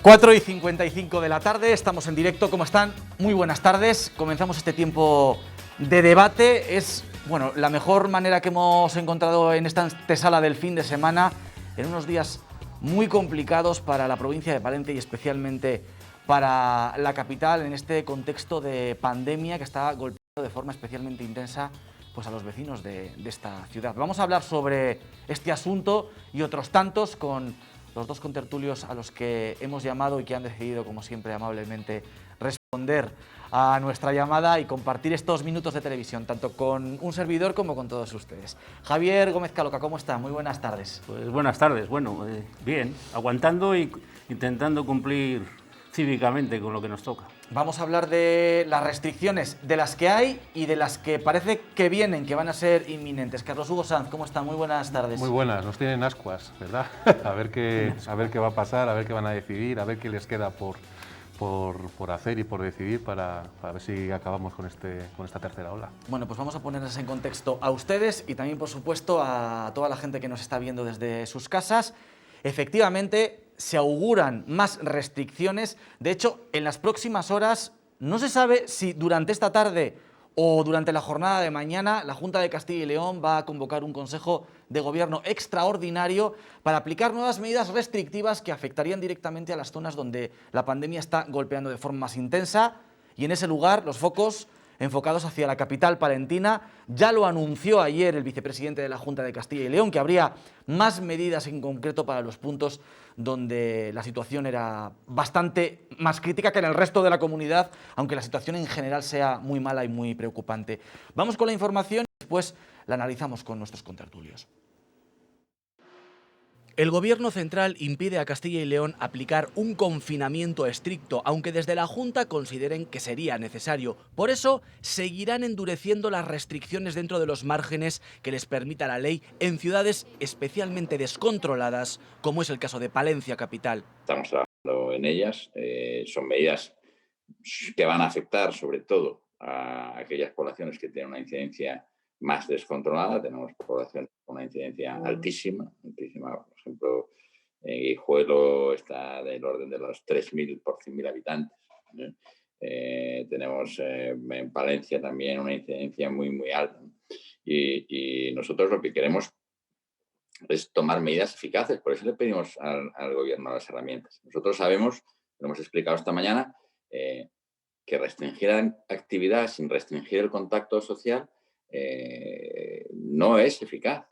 4:55 de la tarde, estamos en directo. ¿Cómo están? Muy buenas tardes. Comenzamos este tiempo de debate. Es, bueno, la mejor manera que hemos encontrado en esta antesala del fin de semana, en unos días muy complicados para la provincia de Palencia y especialmente para la capital, en este contexto de pandemia que está golpeando de forma especialmente intensa pues a los vecinos de esta ciudad. Vamos a hablar sobre este asunto y otros tantos con los dos contertulios a los que hemos llamado y que han decidido, como siempre, amablemente responder a nuestra llamada y compartir estos minutos de televisión, tanto con un servidor como con todos ustedes. Javier Gómez Caloca, ¿cómo está? Muy buenas tardes. Pues buenas tardes, bueno, bien, aguantando y intentando cumplir cívicamente con lo que nos toca. Vamos a hablar de las restricciones, de las que hay y de las que parece que vienen, que van a ser inminentes. Carlos Hugo Sanz, ¿cómo está? Muy buenas tardes. Muy buenas, nos tienen ascuas, ¿verdad? a ver qué va a pasar, a ver qué van a decidir, a ver qué les queda por hacer y por decidir para ver si acabamos con esta tercera ola. Bueno, pues vamos a ponerles en contexto a ustedes y también, por supuesto, a toda la gente que nos está viendo desde sus casas. Efectivamente, se auguran más restricciones. De hecho, en las próximas horas no se sabe si durante esta tarde o durante la jornada de mañana la Junta de Castilla y León va a convocar un Consejo de Gobierno extraordinario para aplicar nuevas medidas restrictivas que afectarían directamente a las zonas donde la pandemia está golpeando de forma más intensa, y en ese lugar los focos enfocados hacia la capital palentina. Ya lo anunció ayer el vicepresidente de la Junta de Castilla y León, que habría más medidas en concreto para los puntos donde la situación era bastante más crítica que en el resto de la comunidad, aunque la situación en general sea muy mala y muy preocupante. Vamos con la información y después la analizamos con nuestros contertulios. El Gobierno central impide a Castilla y León aplicar un confinamiento estricto, aunque desde la Junta consideren que sería necesario. Por eso, seguirán endureciendo las restricciones dentro de los márgenes que les permita la ley en ciudades especialmente descontroladas, como es el caso de Palencia capital. Estamos trabajando en ellas. Son medidas que van a afectar sobre todo a aquellas poblaciones que tienen una incidencia más descontrolada. Tenemos población con una incidencia altísima. Por ejemplo, Guijuelo está del orden de los 3.000 por 100.000 habitantes. Tenemos en Palencia también una incidencia muy, muy alta. Y nosotros lo que queremos es tomar medidas eficaces. Por eso le pedimos al Gobierno las herramientas. Nosotros sabemos, lo hemos explicado esta mañana, que restringir la actividad sin restringir el contacto social no es eficaz.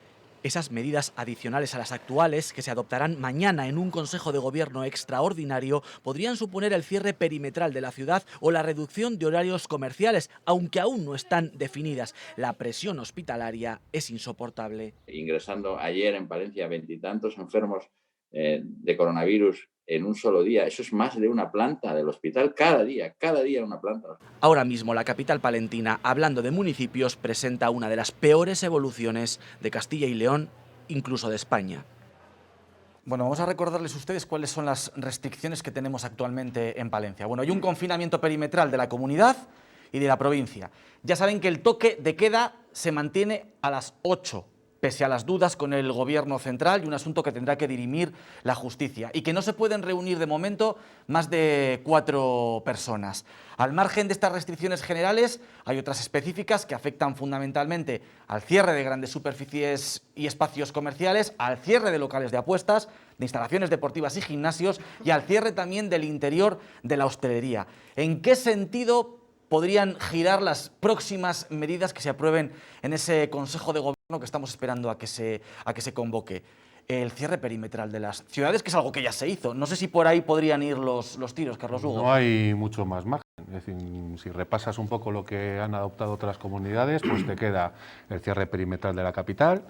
Esas medidas adicionales a las actuales, que se adoptarán mañana en un Consejo de Gobierno extraordinario, podrían suponer el cierre perimetral de la ciudad o la reducción de horarios comerciales, aunque aún no están definidas. La presión hospitalaria es insoportable. Ingresando ayer en Palencia 20 y tantos enfermos de coronavirus en un solo día. Eso es más de una planta del hospital cada día una planta. Ahora mismo la capital palentina, hablando de municipios, presenta una de las peores evoluciones de Castilla y León, incluso de España. Bueno, vamos a recordarles a ustedes cuáles son las restricciones que tenemos actualmente en Palencia. Bueno, hay un confinamiento perimetral de la comunidad y de la provincia. Ya saben que el toque de queda se mantiene a las 8, pese a las dudas con el Gobierno central, y un asunto que tendrá que dirimir la justicia, y que no se pueden reunir de momento más de 4 personas. Al margen de estas restricciones generales, hay otras específicas que afectan fundamentalmente al cierre de grandes superficies y espacios comerciales, al cierre de locales de apuestas, de instalaciones deportivas y gimnasios, y al cierre también del interior de la hostelería. ¿En qué sentido podrían girar las próximas medidas que se aprueben en ese Consejo de Gobierno que estamos esperando a que se convoque? El cierre perimetral de las ciudades, que es algo que ya se hizo. No sé si por ahí podrían ir los tiros, Carlos Hugo. No hay mucho más margen. Es decir, si repasas un poco lo que han adoptado otras comunidades, pues te queda el cierre perimetral de la capital,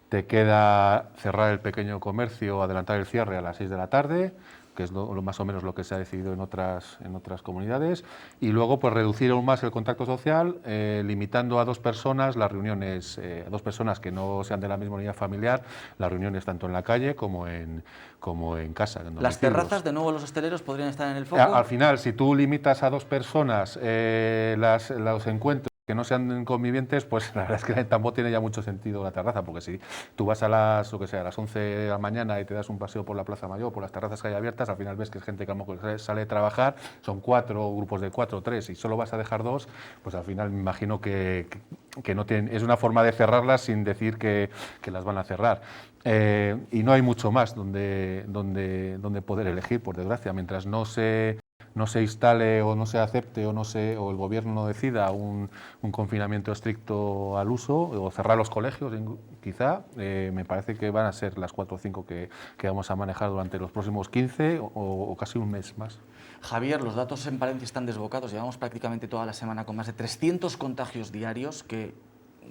te queda cerrar el pequeño comercio, adelantar el cierre a las 6 de la tarde, que es lo más o menos lo que se ha decidido en otras comunidades, y luego pues reducir aún más el contacto social, limitando a 2 personas las reuniones, a 2 personas que no sean de la misma unidad familiar, las reuniones tanto en la calle como en casa. ¿Las terrazas, de nuevo los hosteleros, podrían estar en el foco? Al final, si tú limitas a 2 personas los encuentros que no sean convivientes, pues la verdad es que tampoco tiene ya mucho sentido la terraza, porque si tú vas a las, o que sea, a las 11 de la mañana y te das un paseo por la Plaza Mayor, por las terrazas que hay abiertas, al final ves que es gente que a lo mejor sale de trabajar, son 4 grupos de 4 o 3, y solo vas a dejar 2, pues al final me imagino que no tienen, es una forma de cerrarlas sin decir que las van a cerrar. Y no hay mucho más donde poder elegir, por desgracia, mientras no se instale o no se acepte o el gobierno no decida un confinamiento estricto al uso o cerrar los colegios, quizá, me parece que van a ser las 4 o 5 que vamos a manejar durante los próximos 15 o casi un mes más. Javier, los datos en Palencia están desbocados. Llevamos prácticamente toda la semana con más de 300 contagios diarios, que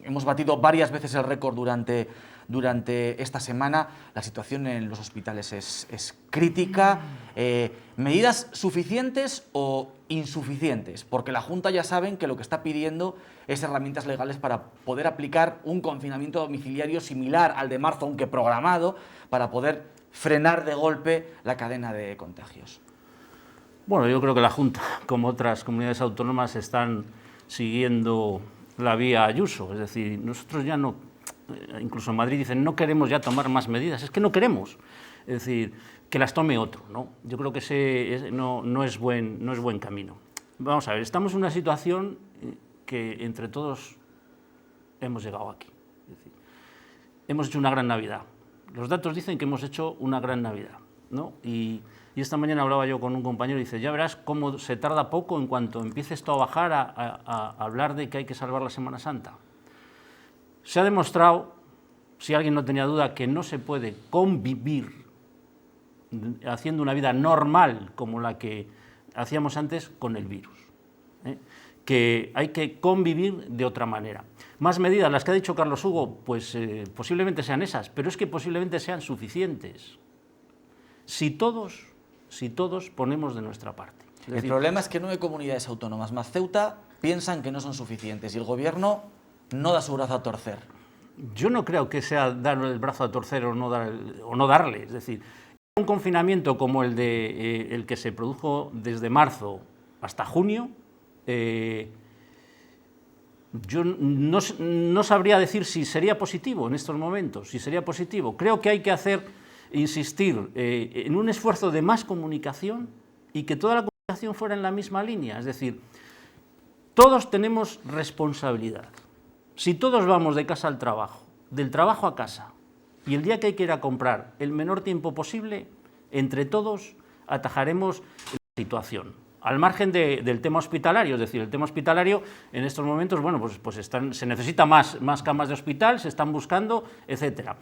hemos batido varias veces el récord durante esta semana. La situación en los hospitales es crítica. ¿Medidas suficientes o insuficientes? Porque la Junta ya saben que lo que está pidiendo es herramientas legales para poder aplicar un confinamiento domiciliario similar al de marzo, aunque programado, para poder frenar de golpe la cadena de contagios. Bueno, yo creo que la Junta, como otras comunidades autónomas, están siguiendo la vía Ayuso. Es decir, nosotros ya no, incluso en Madrid dicen, no queremos ya tomar más medidas. Es que no queremos. Es decir, que las tome otro, ¿no? Yo creo que ese no es buen camino. Vamos a ver, estamos en una situación que entre todos hemos llegado aquí. Es decir, hemos hecho una gran Navidad. Los datos dicen que hemos hecho una gran Navidad, ¿no? Y esta mañana hablaba yo con un compañero y dice, ya verás cómo se tarda poco en cuanto empiece esto a bajar a hablar de que hay que salvar la Semana Santa. Se ha demostrado, si alguien no tenía duda, que no se puede convivir haciendo una vida normal como la que hacíamos antes con el virus, ¿eh? Que hay que convivir de otra manera. Más medidas, las que ha dicho Carlos Hugo, pues posiblemente sean esas, pero es que posiblemente sean suficientes si todos ponemos de nuestra parte. El problema es que 9 comunidades autónomas más Ceuta piensan que no son suficientes y el gobierno no da su brazo a torcer. Yo no creo que sea dar el brazo a torcer o no darle. Es decir, un confinamiento como el que se produjo desde marzo hasta junio, yo no sabría decir si sería positivo en estos momentos, si sería positivo. Creo que hay que insistir en un esfuerzo de más comunicación y que toda la comunicación fuera en la misma línea. Es decir, todos tenemos responsabilidad. Si todos vamos de casa al trabajo, del trabajo a casa, y el día que hay que ir a comprar el menor tiempo posible, entre todos atajaremos la situación. Al margen del tema hospitalario, es decir, el tema hospitalario en estos momentos, bueno, pues se necesita más camas de hospital, se están buscando, etc.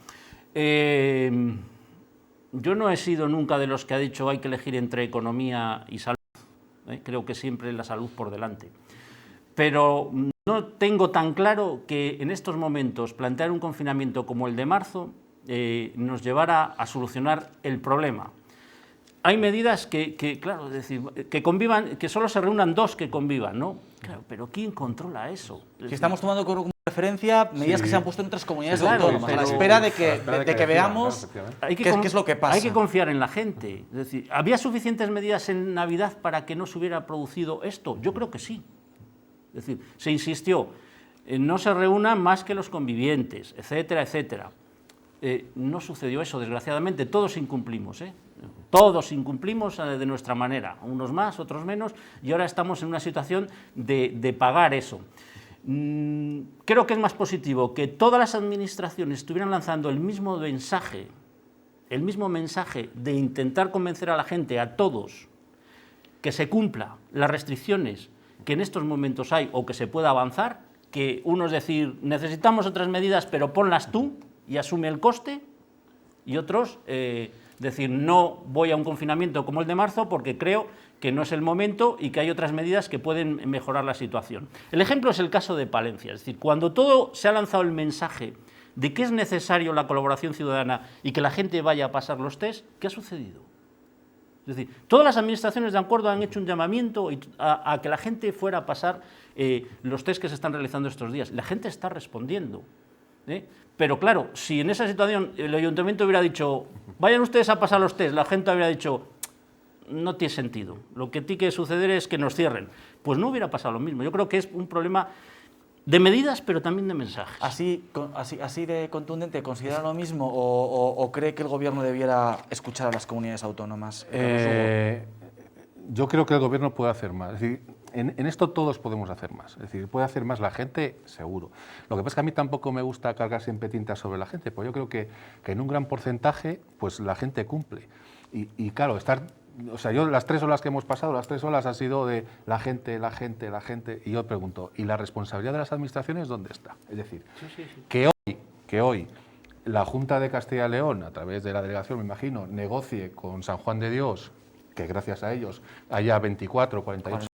Yo no he sido nunca de los que ha dicho hay que elegir entre economía y salud. Creo que siempre la salud por delante. Pero no tengo tan claro que en estos momentos plantear un confinamiento como el de marzo nos llevara a solucionar el problema. Hay medidas claro, es decir, que convivan, que solo se reúnan 2 que convivan, ¿no? Claro, pero ¿quién controla eso? Si estamos tomando como referencia medidas que se han puesto en otras comunidades autónomas, a la espera de que veamos qué es lo que pasa. Hay que confiar en la gente. Es decir, ¿había suficientes medidas en Navidad para que no se hubiera producido esto? Yo creo que sí. Es decir, se insistió, no se reúnan más que los convivientes, etcétera, etcétera. No sucedió eso, desgraciadamente, todos incumplimos, Todos incumplimos de nuestra manera, unos más, otros menos, y ahora estamos en una situación de pagar eso. Creo que es más positivo que todas las administraciones estuvieran lanzando el mismo mensaje de intentar convencer a la gente, a todos, que se cumpla las restricciones que en estos momentos hay o que se pueda avanzar, que unos decir, necesitamos otras medidas, pero ponlas tú y asume el coste, y otros decir, no voy a un confinamiento como el de marzo porque creo que no es el momento y que hay otras medidas que pueden mejorar la situación. El ejemplo es el caso de Palencia, es decir, cuando todo se ha lanzado el mensaje de que es necesario la colaboración ciudadana y que la gente vaya a pasar los test, ¿qué ha sucedido? Es decir, todas las administraciones de acuerdo han hecho un llamamiento a que la gente fuera a pasar los test que se están realizando estos días. La gente está respondiendo. Pero claro, si en esa situación el ayuntamiento hubiera dicho, vayan ustedes a pasar los test, la gente hubiera dicho, no tiene sentido, lo que tiene que suceder es que nos cierren. Pues no hubiera pasado lo mismo. Yo creo que es un problema De medidas, pero también de mensajes. Así de contundente, ¿considera lo mismo o cree que el Gobierno debiera escuchar a las comunidades autónomas? Yo creo que el Gobierno puede hacer más. Es decir, en esto todos podemos hacer más. Es decir, puede hacer más la gente, seguro. Lo que pasa es que a mí tampoco me gusta cargar siempre tinta sobre la gente, porque yo creo que en un gran porcentaje pues la gente cumple. Y claro, yo las 3 olas que hemos pasado, las 3 olas ha sido de la gente, y yo pregunto, ¿y la responsabilidad de las administraciones dónde está? Es decir, que hoy la Junta de Castilla y León, a través de la delegación, me imagino, negocie con San Juan de Dios, que gracias a ellos haya 24 o 48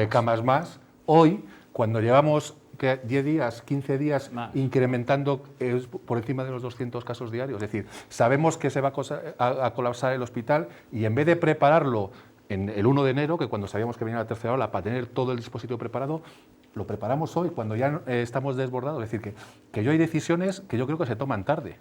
camas más, hoy, cuando llevamos 10 días, 15 días incrementando por encima de los 200 casos diarios. Es decir, sabemos que se va a colapsar el hospital y en vez de prepararlo en el 1 de enero, que cuando sabíamos que venía la tercera ola, para tener todo el dispositivo preparado, lo preparamos hoy, cuando ya estamos desbordados. Es decir, que yo hay decisiones que yo creo que se toman tarde.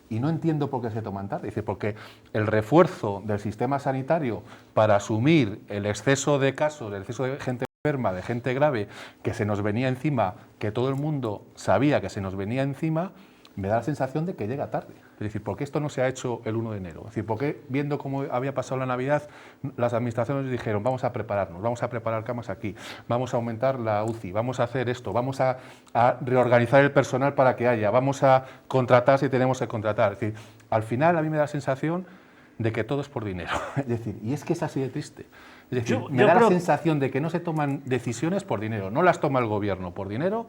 Y no entiendo por qué se toman tarde. Es decir, porque el refuerzo del sistema sanitario para asumir el exceso de casos, el exceso de gente enferma, de gente grave, que se nos venía encima, que todo el mundo sabía que se nos venía encima, me da la sensación de que llega tarde. Es decir, ¿por qué esto no se ha hecho el 1 de enero? Es decir, ¿por qué, viendo cómo había pasado la Navidad, las administraciones dijeron, vamos a prepararnos, vamos a preparar camas aquí, vamos a aumentar la UCI, vamos a hacer esto, vamos a reorganizar el personal para que haya, vamos a contratar si tenemos que contratar? Es decir, al final a mí me da la sensación de que todo es por dinero. Es decir, y es que es así de triste. Es decir, me da la sensación de que no se toman decisiones por dinero, no las toma el Gobierno por dinero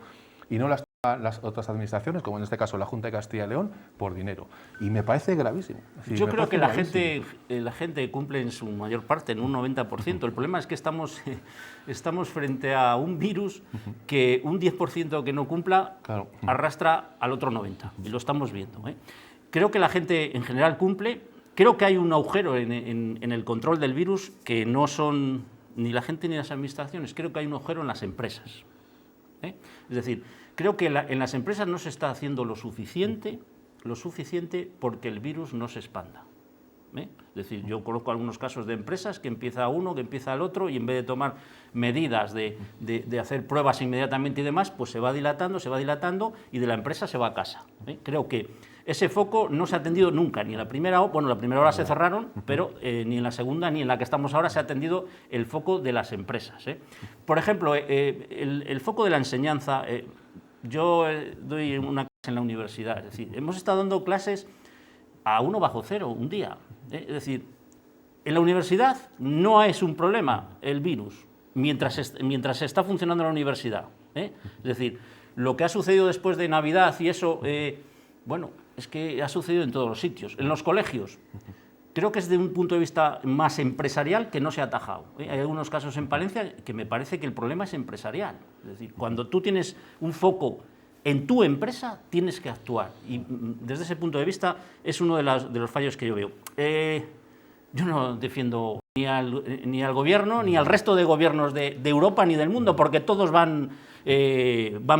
y no las toman las otras administraciones, como en este caso la Junta de Castilla y León, por dinero. Y me parece gravísimo. Es decir, yo creo que la gente cumple en su mayor parte, en un 90%. El problema es que estamos frente a un virus que un 10% que no cumpla arrastra al otro 90%. Y lo estamos viendo. Creo que la gente en general cumple. Creo que hay un agujero en el control del virus que no son ni la gente ni las administraciones. Creo que hay un agujero en las empresas. Es decir, creo que en las empresas no se está haciendo lo suficiente porque el virus no se expanda. Es decir, yo conozco algunos casos de empresas que empieza uno, que empieza el otro, y en vez de tomar medidas de hacer pruebas inmediatamente y demás, pues se va dilatando, y de la empresa se va a casa. Creo que ese foco no se ha atendido nunca, ni en la primera ola, bueno, la primera ola se cerraron, pero ni en la segunda ni en la que estamos ahora se ha atendido el foco de las empresas. Por ejemplo, el foco de la enseñanza, yo doy una clase en la universidad, es decir, hemos estado dando clases a 1/0 un día. Es decir, en la universidad no es un problema el virus mientras está funcionando la universidad. Es decir, lo que ha sucedido después de Navidad y eso, bueno, es que ha sucedido en todos los sitios. En los colegios, creo que es de un punto de vista más empresarial que no se ha atajado. Hay algunos casos en Palencia que me parece que el problema es empresarial. Es decir, cuando tú tienes un foco en tu empresa, tienes que actuar. Y desde ese punto de vista es uno de los fallos que yo veo. Yo no defiendo ni al Gobierno, ni al resto de gobiernos de Europa ni del mundo, porque todos van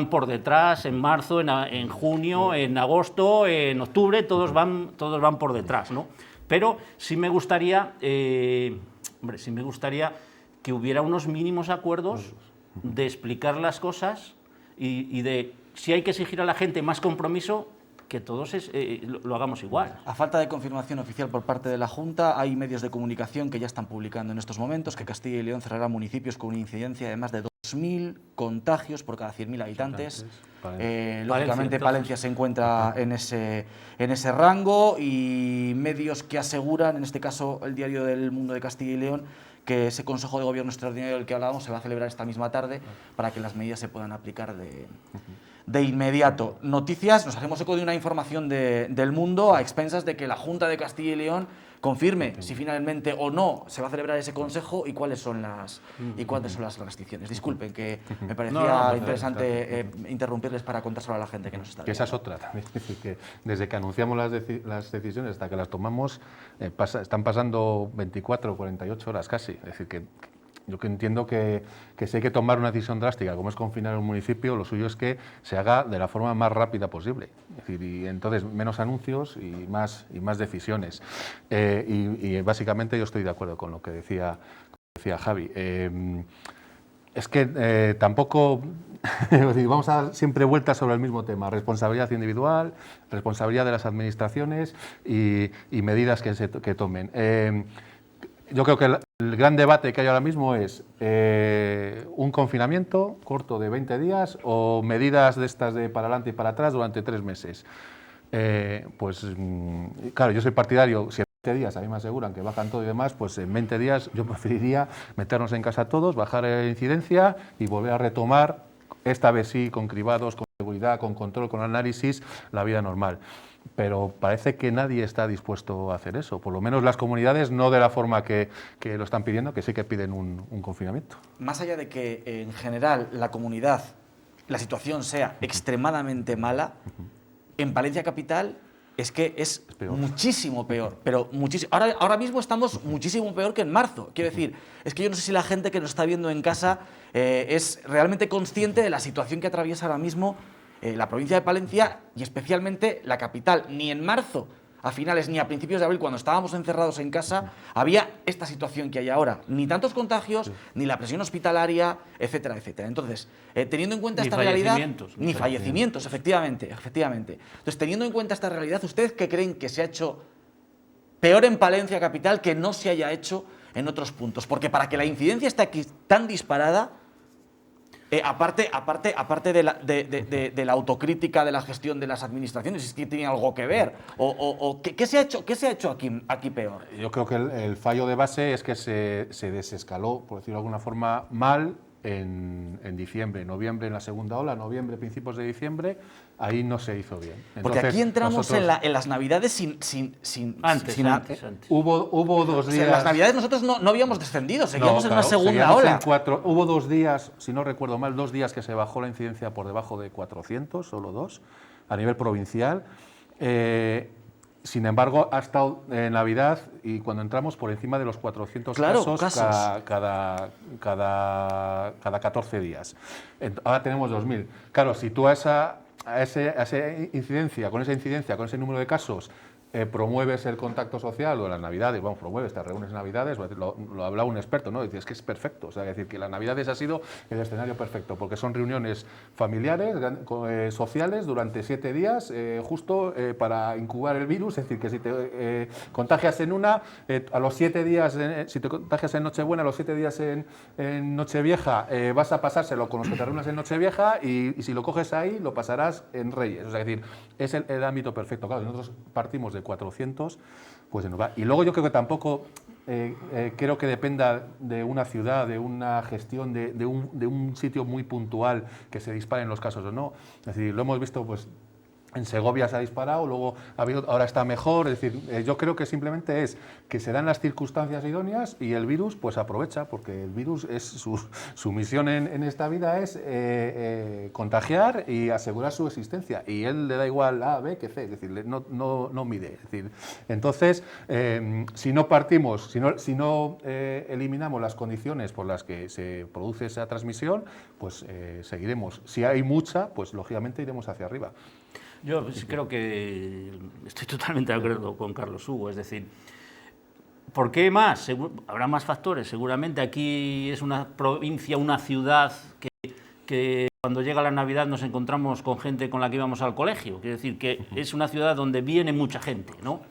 por detrás en marzo, en junio, en agosto, en octubre, todos van por detrás, ¿no? Pero sí me gustaría que hubiera unos mínimos acuerdos de explicar las cosas y de, si hay que exigir a la gente más compromiso, que todos lo hagamos igual. A falta de confirmación oficial por parte de la Junta, hay medios de comunicación que ya están publicando en estos momentos que Castilla y León cerrará municipios con una incidencia de más de 2.000 contagios por cada 100.000 habitantes. Lógicamente Palencia se encuentra en ese rango, y medios que aseguran, en este caso el Diario del Mundo de Castilla y León, que ese Consejo de Gobierno extraordinario del que hablábamos se va a celebrar esta misma tarde para que las medidas se puedan aplicar de inmediato. Noticias, nos hacemos eco de una información del Mundo a expensas de que la Junta de Castilla y León confirme si finalmente o no se va a celebrar ese consejo y cuáles son las restricciones. Disculpen, que me parecía interesante interrumpirles para contárselo a la gente que nos está viendo. Que esa es otra también. Es decir, que desde que anunciamos las decisiones hasta que las tomamos, están pasando 24 o 48 horas casi. Es decir, que yo que entiendo que si hay que tomar una decisión drástica, como es confinar un municipio, lo suyo es que se haga de la forma más rápida posible. Es decir, y entonces menos anuncios y más decisiones. Y básicamente yo estoy de acuerdo con lo que decía Javi. Es que tampoco vamos a dar siempre vueltas sobre el mismo tema: responsabilidad individual, responsabilidad de las administraciones y medidas que tomen. Yo creo que el gran debate que hay ahora mismo es un confinamiento corto de 20 días o medidas de estas de para adelante y para atrás durante 3 meses. Claro, yo soy partidario, si en 20 días a mí me aseguran que bajan todo y demás, pues en 20 días yo preferiría meternos en casa todos, bajar la incidencia y volver a retomar, esta vez sí, con cribados, con seguridad, con control, con análisis, la vida normal. Pero parece que nadie está dispuesto a hacer eso, por lo menos las comunidades no de la forma que lo están pidiendo, que sí que piden un confinamiento. Más allá de que en general la comunidad, la situación sea extremadamente mala, en Palencia Capital es que es muchísimo peor, pero muchísimo. Ahora mismo estamos muchísimo peor que en marzo. Quiero decir, es que yo no sé si la gente que nos está viendo en casa es realmente consciente de la situación que atraviesa ahora mismo la provincia de Palencia y especialmente la capital. Ni en marzo, a finales, ni a principios de abril, cuando estábamos encerrados en casa, había esta situación que hay ahora. Ni tantos contagios, ni la presión hospitalaria, etcétera, etcétera. Entonces, teniendo en cuenta esta realidad... Ni fallecimientos, efectivamente. Entonces, teniendo en cuenta esta realidad, ¿ustedes qué creen que se ha hecho peor en Palencia capital que no se haya hecho en otros puntos? Porque para que la incidencia esté aquí tan disparada... aparte de la autocrítica de la gestión de las administraciones, es que tiene algo que ver. ¿Qué se ha hecho aquí peor? Yo creo que el fallo de base es que se desescaló, por decirlo de alguna forma, mal en diciembre, noviembre en la segunda ola, noviembre, principios de diciembre, ahí no se hizo bien. Entonces, porque aquí entramos en las Navidades sin Antes. Hubo 2 días... O sea, en las Navidades nosotros no habíamos descendido, seguíamos en una segunda ola. Hubo 2 días, si no recuerdo mal, 2 días que se bajó la incidencia por debajo de 400, solo 2, a nivel provincial. Sin embargo, ha estado en Navidad y cuando entramos por encima de los 400 casos cada 14 días. Ahora tenemos 2.000. Claro, si tú a esa incidencia, con ese número de casos, promueves el contacto social o las Navidades, promueves, te reúnes en Navidades, lo hablaba un experto, ¿no? Dice, es que es perfecto, o sea, decir que las Navidades ha sido el escenario perfecto, porque son reuniones familiares, sociales, durante 7 días, justo para incubar el virus, es decir, que si te contagias en una, a los 7 días, si te contagias en Nochebuena, a los 7 días en Nochevieja, vas a pasárselo con los que te reúnes en Nochevieja y si lo coges ahí, lo pasarás en Reyes, o sea, es decir, es el ámbito perfecto. Claro, nosotros partimos de 400, pues se nos va. Y luego yo creo que tampoco creo que dependa de una ciudad, de una gestión, de un sitio muy puntual que se disparen los casos o no. Es decir, lo hemos visto, pues en Segovia se ha disparado, luego ahora está mejor. Es decir, yo creo que simplemente es que se dan las circunstancias idóneas y el virus pues aprovecha, porque el virus es su misión en esta vida es contagiar y asegurar su existencia, y él le da igual A, B que C, es decir, no mide. Es decir, entonces, si no partimos, si no eliminamos las condiciones por las que se produce esa transmisión, pues seguiremos. Si hay mucha, pues lógicamente iremos hacia arriba. Yo creo que estoy totalmente de acuerdo con Carlos Hugo, es decir, ¿por qué más? Habrá más factores, seguramente aquí es una provincia, una ciudad que cuando llega la Navidad nos encontramos con gente con la que íbamos al colegio, quiero decir que es una ciudad donde viene mucha gente, ¿no?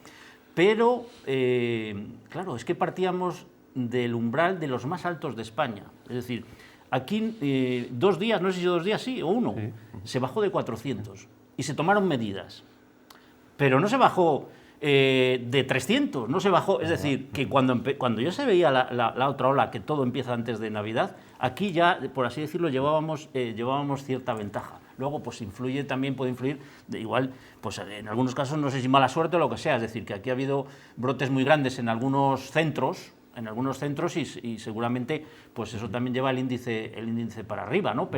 Pero, claro, es que partíamos del umbral de los más altos de España, es decir, aquí 2 días, no sé si 2 días sí o 1, sí, se bajó de 400. Y se tomaron medidas, pero no se bajó de 300, no se bajó, es decir, que cuando ya se veía la otra ola, que todo empieza antes de Navidad, aquí ya, por así decirlo, llevábamos cierta ventaja. Luego, pues puede influir, igual, pues en algunos casos, no sé si mala suerte o lo que sea, es decir, que aquí ha habido brotes muy grandes en algunos centros y seguramente pues eso también lleva el índice para arriba, ¿no?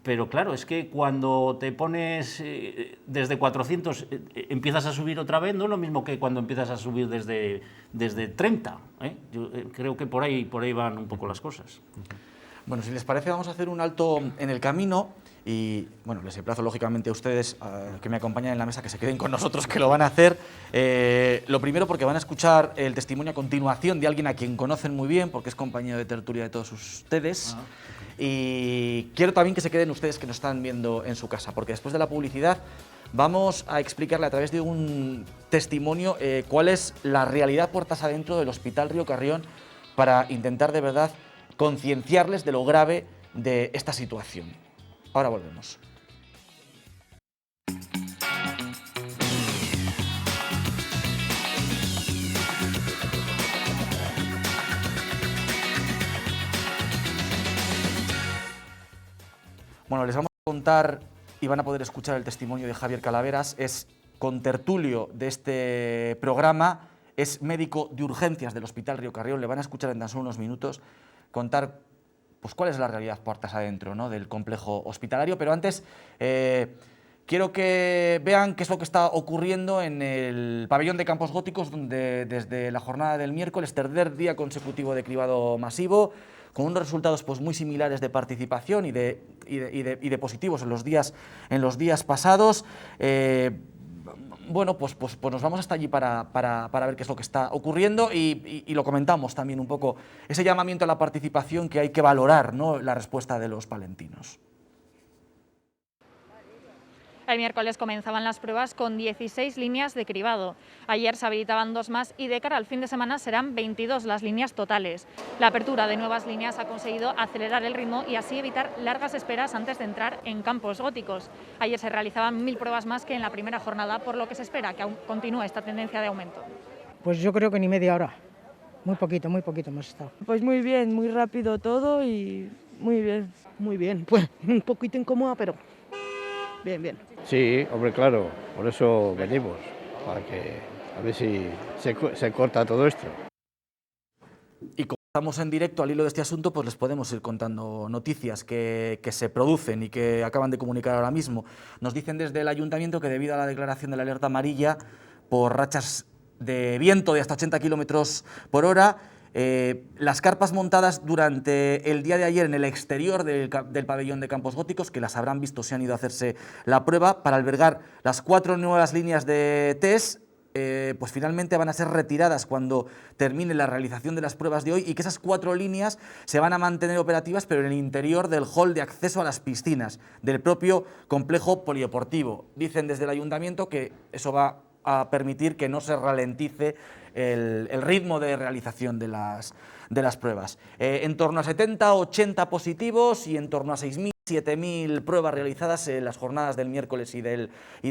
Pero claro, es que cuando te pones desde 400 empiezas a subir otra vez, no es lo mismo que cuando empiezas a subir desde 30, ¿eh? Yo creo que por ahí van un poco las cosas. Bueno, si les parece, vamos a hacer un alto en el camino y, bueno, les emplazo lógicamente a ustedes que me acompañan en la mesa, que se queden con nosotros, que lo van a hacer. Lo primero porque van a escuchar el testimonio a continuación de alguien a quien conocen muy bien, porque es compañero de tertulia de todos ustedes. Y quiero también que se queden ustedes que nos están viendo en su casa, porque después de la publicidad vamos a explicarle a través de un testimonio cuál es la realidad puertas adentro del Hospital Río Carrión para intentar de verdad concienciarles de lo grave de esta situación. Ahora volvemos. Bueno, les vamos a contar y van a poder escuchar el testimonio de Javier Calaveras. Es contertulio de este programa, es médico de urgencias del Hospital Río Carrión. Le van a escuchar en tan solo unos minutos contar pues, cuál es la realidad puertas adentro, ¿no?, del complejo hospitalario. Pero antes quiero que vean qué es lo que está ocurriendo en el pabellón de Campos Góticos, donde desde la jornada del miércoles, tercer día consecutivo de cribado masivo, con unos resultados pues, muy similares de participación y de positivos en los días pasados. Bueno, pues nos vamos hasta allí para ver qué es lo que está ocurriendo y lo comentamos también un poco, ese llamamiento a la participación que hay que valorar, ¿no?, la respuesta de los palentinos. El miércoles comenzaban las pruebas con 16 líneas de cribado. Ayer se habilitaban 2 más y de cara al fin de semana serán 22 las líneas totales. La apertura de nuevas líneas ha conseguido acelerar el ritmo y así evitar largas esperas antes de entrar en Campos Góticos. Ayer se realizaban 1000 pruebas más que en la primera jornada, por lo que se espera que aún continúe esta tendencia de aumento. Pues yo creo que ni media hora. Muy poquito hemos estado. Pues muy bien, muy rápido todo y muy bien. Muy bien, pues un poquito incómoda, pero bien, bien. Sí, hombre, claro, por eso venimos, para que a ver si se corta todo esto. Y como estamos en directo al hilo de este asunto, pues les podemos ir contando noticias que se producen y que acaban de comunicar ahora mismo. Nos dicen desde el ayuntamiento que debido a la declaración de la alerta amarilla por rachas de viento de hasta 80 kilómetros por hora, las carpas montadas durante el día de ayer en el exterior del pabellón de Campos Góticos, que las habrán visto si han ido a hacerse la prueba, para albergar las 4 nuevas líneas de test, pues finalmente van a ser retiradas cuando termine la realización de las pruebas de hoy, y que esas 4 líneas se van a mantener operativas, pero en el interior del hall de acceso a las piscinas del propio complejo polideportivo. Dicen desde el ayuntamiento que eso va a permitir que no se ralentice el ritmo de realización de las pruebas. En torno a 70-80 positivos y en torno a 6.000, 7.000 pruebas realizadas en las jornadas del miércoles y del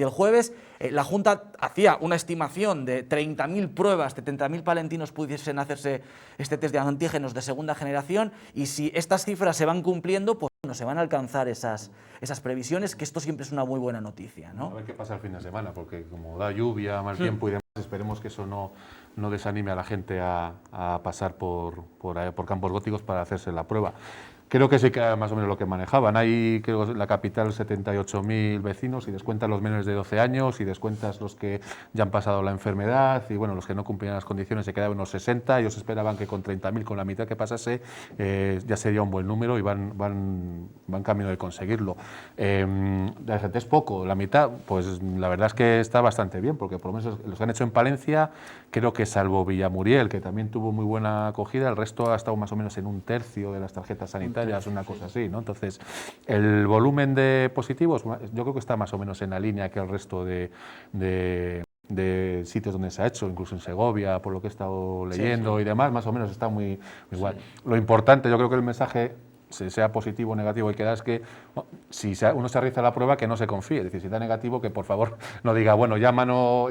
jueves. La Junta hacía una estimación de 30.000 pruebas, 70.000 palentinos pudiesen hacerse este test de antígenos de segunda generación, y si estas cifras se van cumpliendo, pues bueno, se van a alcanzar esas previsiones, que esto siempre es una muy buena noticia, ¿no? A ver qué pasa el fin de semana, porque como da lluvia, mal tiempo y demás, esperemos que eso no desanime a la gente a pasar por Campos Góticos para hacerse la prueba. Creo que sí que era más o menos lo que manejaban. Hay, creo que en la capital, 78.000 vecinos, y descuentas los menores de 12 años y descuentas los que ya han pasado la enfermedad, y bueno, los que no cumplían las condiciones se quedaban unos 60. Ellos esperaban que con 30.000, con la mitad que pasase, ya sería un buen número, y van camino de conseguirlo. La gente es poco, la mitad, pues la verdad es que está bastante bien, porque por lo menos los que han hecho en Palencia, creo que salvo Villamuriel, que también tuvo muy buena acogida, el resto ha estado más o menos en 1/3 de las tarjetas sanitarias. Es una cosa así, ¿no? Entonces, el volumen de positivos, yo creo que está más o menos en la línea que el resto de sitios donde se ha hecho, incluso en Segovia, por lo que he estado leyendo y demás, más o menos está muy igual. Lo importante, yo creo que el mensaje, sea positivo o negativo, y que da es que si uno se realiza la prueba, que no se confíe. Es decir, si da negativo, que por favor no diga, bueno, ya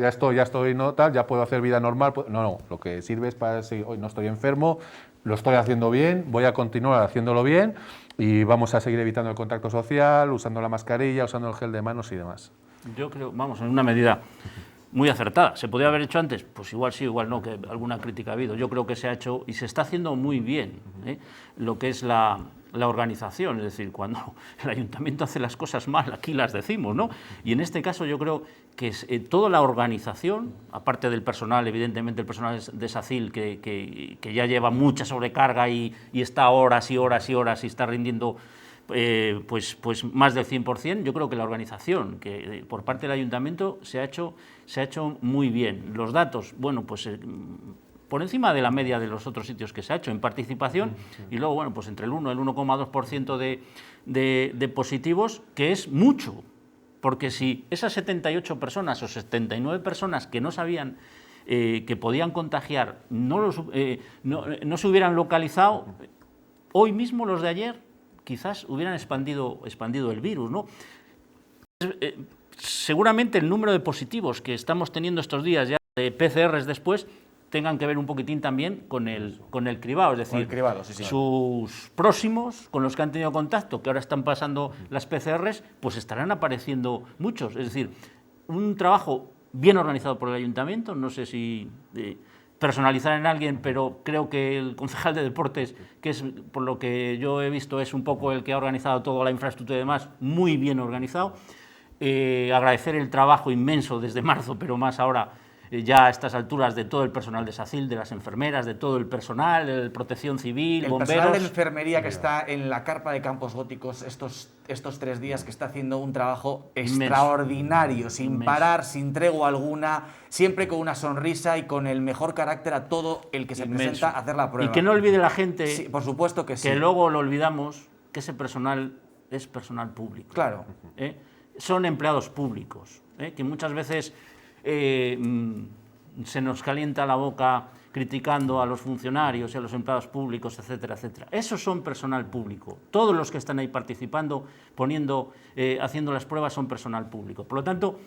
estoy, no tal, ya puedo hacer vida normal. No, lo que sirve es para decir, hoy no estoy enfermo, lo estoy haciendo bien, voy a continuar haciéndolo bien, y vamos a seguir evitando el contacto social, usando la mascarilla, usando el gel de manos y demás. Yo creo, vamos, en una medida muy acertada. ¿Se podía haber hecho antes? Pues igual sí, igual no, que alguna crítica ha habido. Yo creo que se ha hecho y se está haciendo muy bien, lo que es la organización. Es decir, cuando el ayuntamiento hace las cosas mal, aquí las decimos, ¿no? Y en este caso yo creo que toda la organización, aparte del personal, evidentemente el personal de SACIL, que ya lleva mucha sobrecarga y está horas y horas y horas y está rindiendo pues más del 100%, yo creo que la organización que por parte del ayuntamiento se ha hecho muy bien. Los datos, bueno, pues por encima de la media de los otros sitios que se ha hecho en participación, y luego, bueno, pues entre el 1 y el 1,2% de positivos, que es mucho, porque si esas 78 personas o 79 personas que no sabían que podían contagiar no se hubieran localizado, hoy mismo los de ayer quizás hubieran expandido el virus, ¿no? Seguramente el número de positivos que estamos teniendo estos días ya de PCRs después tengan que ver un poquitín también con el cribado, es decir, sus próximos con los que han tenido contacto, que ahora están pasando las PCRs, pues estarán apareciendo muchos, es decir, un trabajo bien organizado por el ayuntamiento, no sé si personalizar en alguien, pero creo que el concejal de deportes, que es por lo que yo he visto es un poco el que ha organizado toda la infraestructura y demás, muy bien organizado. Agradecer el trabajo inmenso desde marzo, pero más ahora ya a estas alturas de todo el personal de SACIL, de las enfermeras, de todo el personal, de protección civil, bomberos. El personal de enfermería que está en la carpa de Campos Góticos estos 3 días, que está haciendo un trabajo extraordinario, sin parar, sin tregua alguna, siempre con una sonrisa y con el mejor carácter a todo el que se presenta a hacer la prueba. Y que no olvide la gente, sí, por supuesto que sí, que luego lo olvidamos, que ese personal es personal público. Claro. Son empleados públicos, que muchas veces se nos calienta la boca criticando a los funcionarios y a los empleados públicos, etcétera, etcétera. Esos son personal público. Todos los que están ahí participando, haciendo las pruebas, son personal público. Por lo tanto,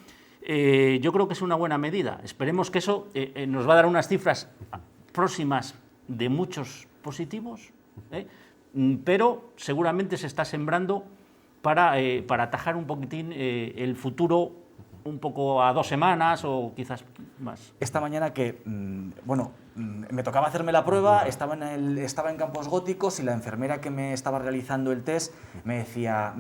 yo creo que es una buena medida. Esperemos que eso nos va a dar unas cifras próximas de muchos positivos, pero seguramente se está sembrando para atajar un poquitín el futuro, un poco a 2 semanas o quizás más. Esta mañana que, me tocaba hacerme la prueba, estaba en Campos Góticos y la enfermera que me estaba realizando el test me decía,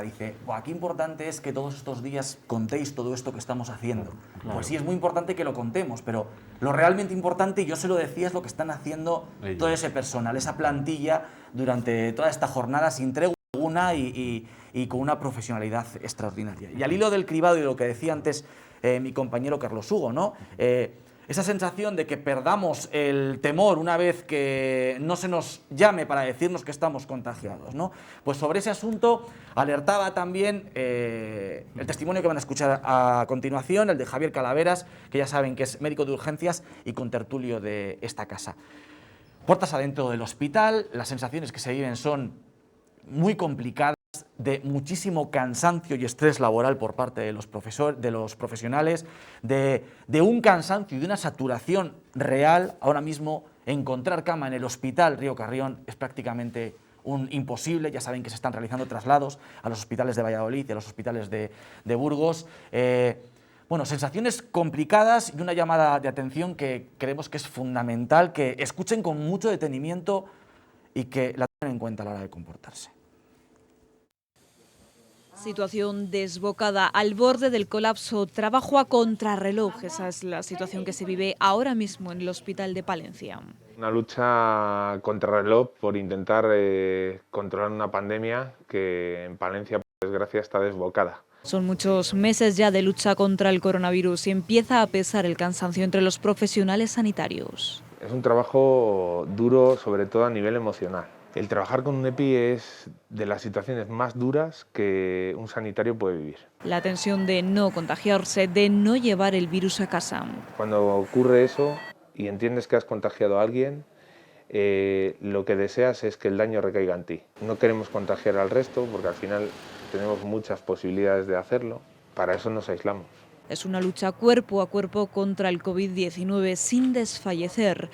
dice, qué importante es que todos estos días contéis todo esto que estamos haciendo. Claro. Pues sí, es muy importante que lo contemos, pero lo realmente importante, y yo se lo decía, es lo que están haciendo todo ese personal, esa plantilla durante toda esta jornada sin tregua alguna y con una profesionalidad extraordinaria. Y al hilo del cribado y de lo que decía antes mi compañero Carlos Hugo, ¿no? Esa sensación de que perdamos el temor una vez que no se nos llame para decirnos que estamos contagiados, ¿no? Pues sobre ese asunto alertaba también el testimonio que van a escuchar a continuación, el de Javier Calaveras, que ya saben que es médico de urgencias y contertulio de esta casa. Puertas adentro del hospital, las sensaciones que se viven son muy complicadas, de muchísimo cansancio y estrés laboral por parte de los profesionales, de un cansancio y de una saturación real. Ahora mismo encontrar cama en el hospital Río Carrión es prácticamente un imposible. Ya saben que se están realizando traslados a los hospitales de Valladolid y a los hospitales de Burgos. Sensaciones complicadas y una llamada de atención que creemos que es fundamental, que escuchen con mucho detenimiento y que la tengan en cuenta a la hora de comportarse. Situación desbocada, al borde del colapso, trabajo a contrarreloj. Esa es la situación que se vive ahora mismo en el Hospital de Palencia. Una lucha contrarreloj por intentar controlar una pandemia que en Palencia, por desgracia, está desbocada. Son muchos meses ya de lucha contra el coronavirus y empieza a pesar el cansancio entre los profesionales sanitarios. Es un trabajo duro, sobre todo a nivel emocional. El trabajar con un EPI es de las situaciones más duras que un sanitario puede vivir. La tensión de no contagiarse, de no llevar el virus a casa. Cuando ocurre eso y entiendes que has contagiado a alguien, lo que deseas es que el daño recaiga en ti. No queremos contagiar al resto porque al final tenemos muchas posibilidades de hacerlo. Para eso nos aislamos. Es una lucha cuerpo a cuerpo contra el COVID-19 sin desfallecer.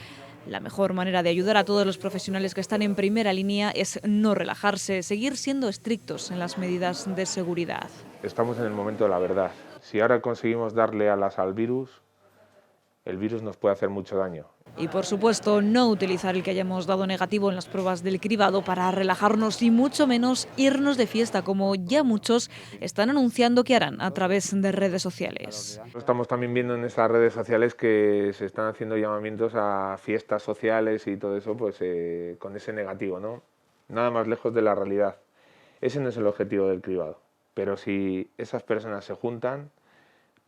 La mejor manera de ayudar a todos los profesionales que están en primera línea es no relajarse, seguir siendo estrictos en las medidas de seguridad. Estamos en el momento de la verdad. Si ahora conseguimos darle alas al virus, el virus nos puede hacer mucho daño. Y por supuesto, no utilizar el que hayamos dado negativo en las pruebas del cribado para relajarnos y mucho menos irnos de fiesta, como ya muchos están anunciando que harán a través de redes sociales. Estamos también viendo en esas redes sociales que se están haciendo llamamientos a fiestas sociales y todo eso, pues con ese negativo, ¿no? Nada más lejos de la realidad. Ese no es el objetivo del cribado. Pero si esas personas se juntan,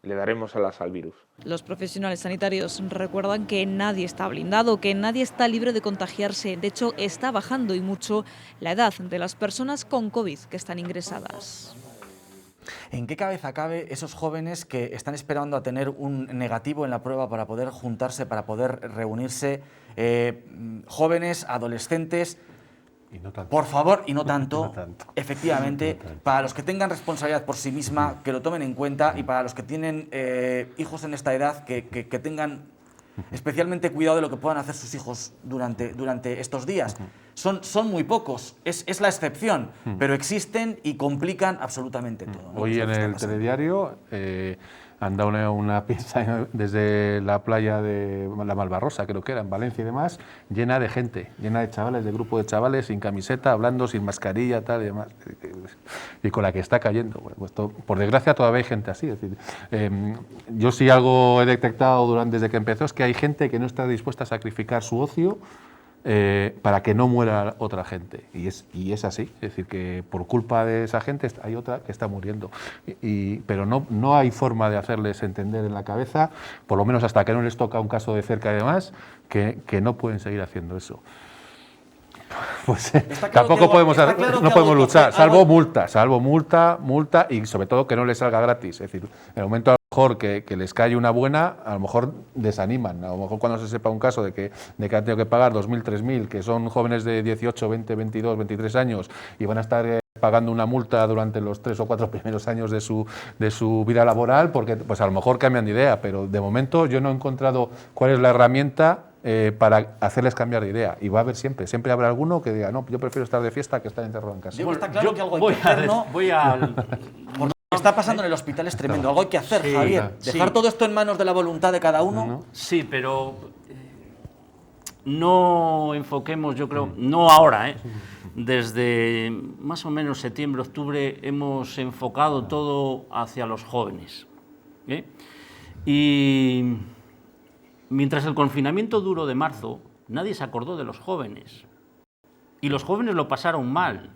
le daremos alas al virus. Los profesionales sanitarios recuerdan que nadie está blindado, que nadie está libre de contagiarse. De hecho, está bajando y mucho la edad de las personas con COVID que están ingresadas. ¿En qué cabeza cabe esos jóvenes que están esperando a tener un negativo en la prueba para poder juntarse, para poder reunirse? Jóvenes, adolescentes. Y no tanto. Por favor, y no tanto, No tanto. efectivamente, No tanto. para los que tengan responsabilidad por sí misma, que lo tomen en cuenta, y para los que tienen hijos en esta edad, que tengan especialmente cuidado de lo que puedan hacer sus hijos durante estos días. Son muy pocos, es la excepción, pero existen y complican absolutamente todo, ¿no? Hoy en el telediario han dado una pieza desde la playa de la Malvarrosa, creo que era, en Valencia y demás, llena de gente, llena de chavales, de grupo de chavales sin camiseta, hablando, sin mascarilla, tal y demás, y con la que está cayendo. Bueno, pues por desgracia todavía hay gente así. Es decir, yo sí algo he detectado desde que empezó, es que hay gente que no está dispuesta a sacrificar su ocio para que no muera otra gente, y es así, es decir, que por culpa de esa gente hay otra que está muriendo, pero no hay forma de hacerles entender en la cabeza, por lo menos hasta que no les toca un caso de cerca y demás, que no pueden seguir haciendo eso. Pues tampoco podemos luchar, salvo multa y sobre todo que no les salga gratis. Es decir, en el momento a lo mejor que les cae una buena, a lo mejor desaniman. A lo mejor cuando se sepa un caso de que han tenido que pagar 2.000, 3.000, que son jóvenes de 18, 20, 22, 23 años y van a estar pagando una multa durante los 3 o 4 primeros años de su vida laboral, porque pues a lo mejor cambian de idea, pero de momento yo no he encontrado cuál es la herramienta para hacerles cambiar de idea, y va a haber siempre habrá alguno que diga, no, yo prefiero estar de fiesta que estar encerrado en casa. Está claro que algo hay que hacer, ¿no? Porque lo que está pasando en el hospital es tremendo, algo hay que hacer, Javier. Dejar todo esto en manos de la voluntad de cada uno. Sí, pero no enfoquemos, yo creo, no ahora, desde más o menos septiembre, octubre, hemos enfocado todo hacia los jóvenes. Y mientras el confinamiento duró de marzo, nadie se acordó de los jóvenes. Y los jóvenes lo pasaron mal.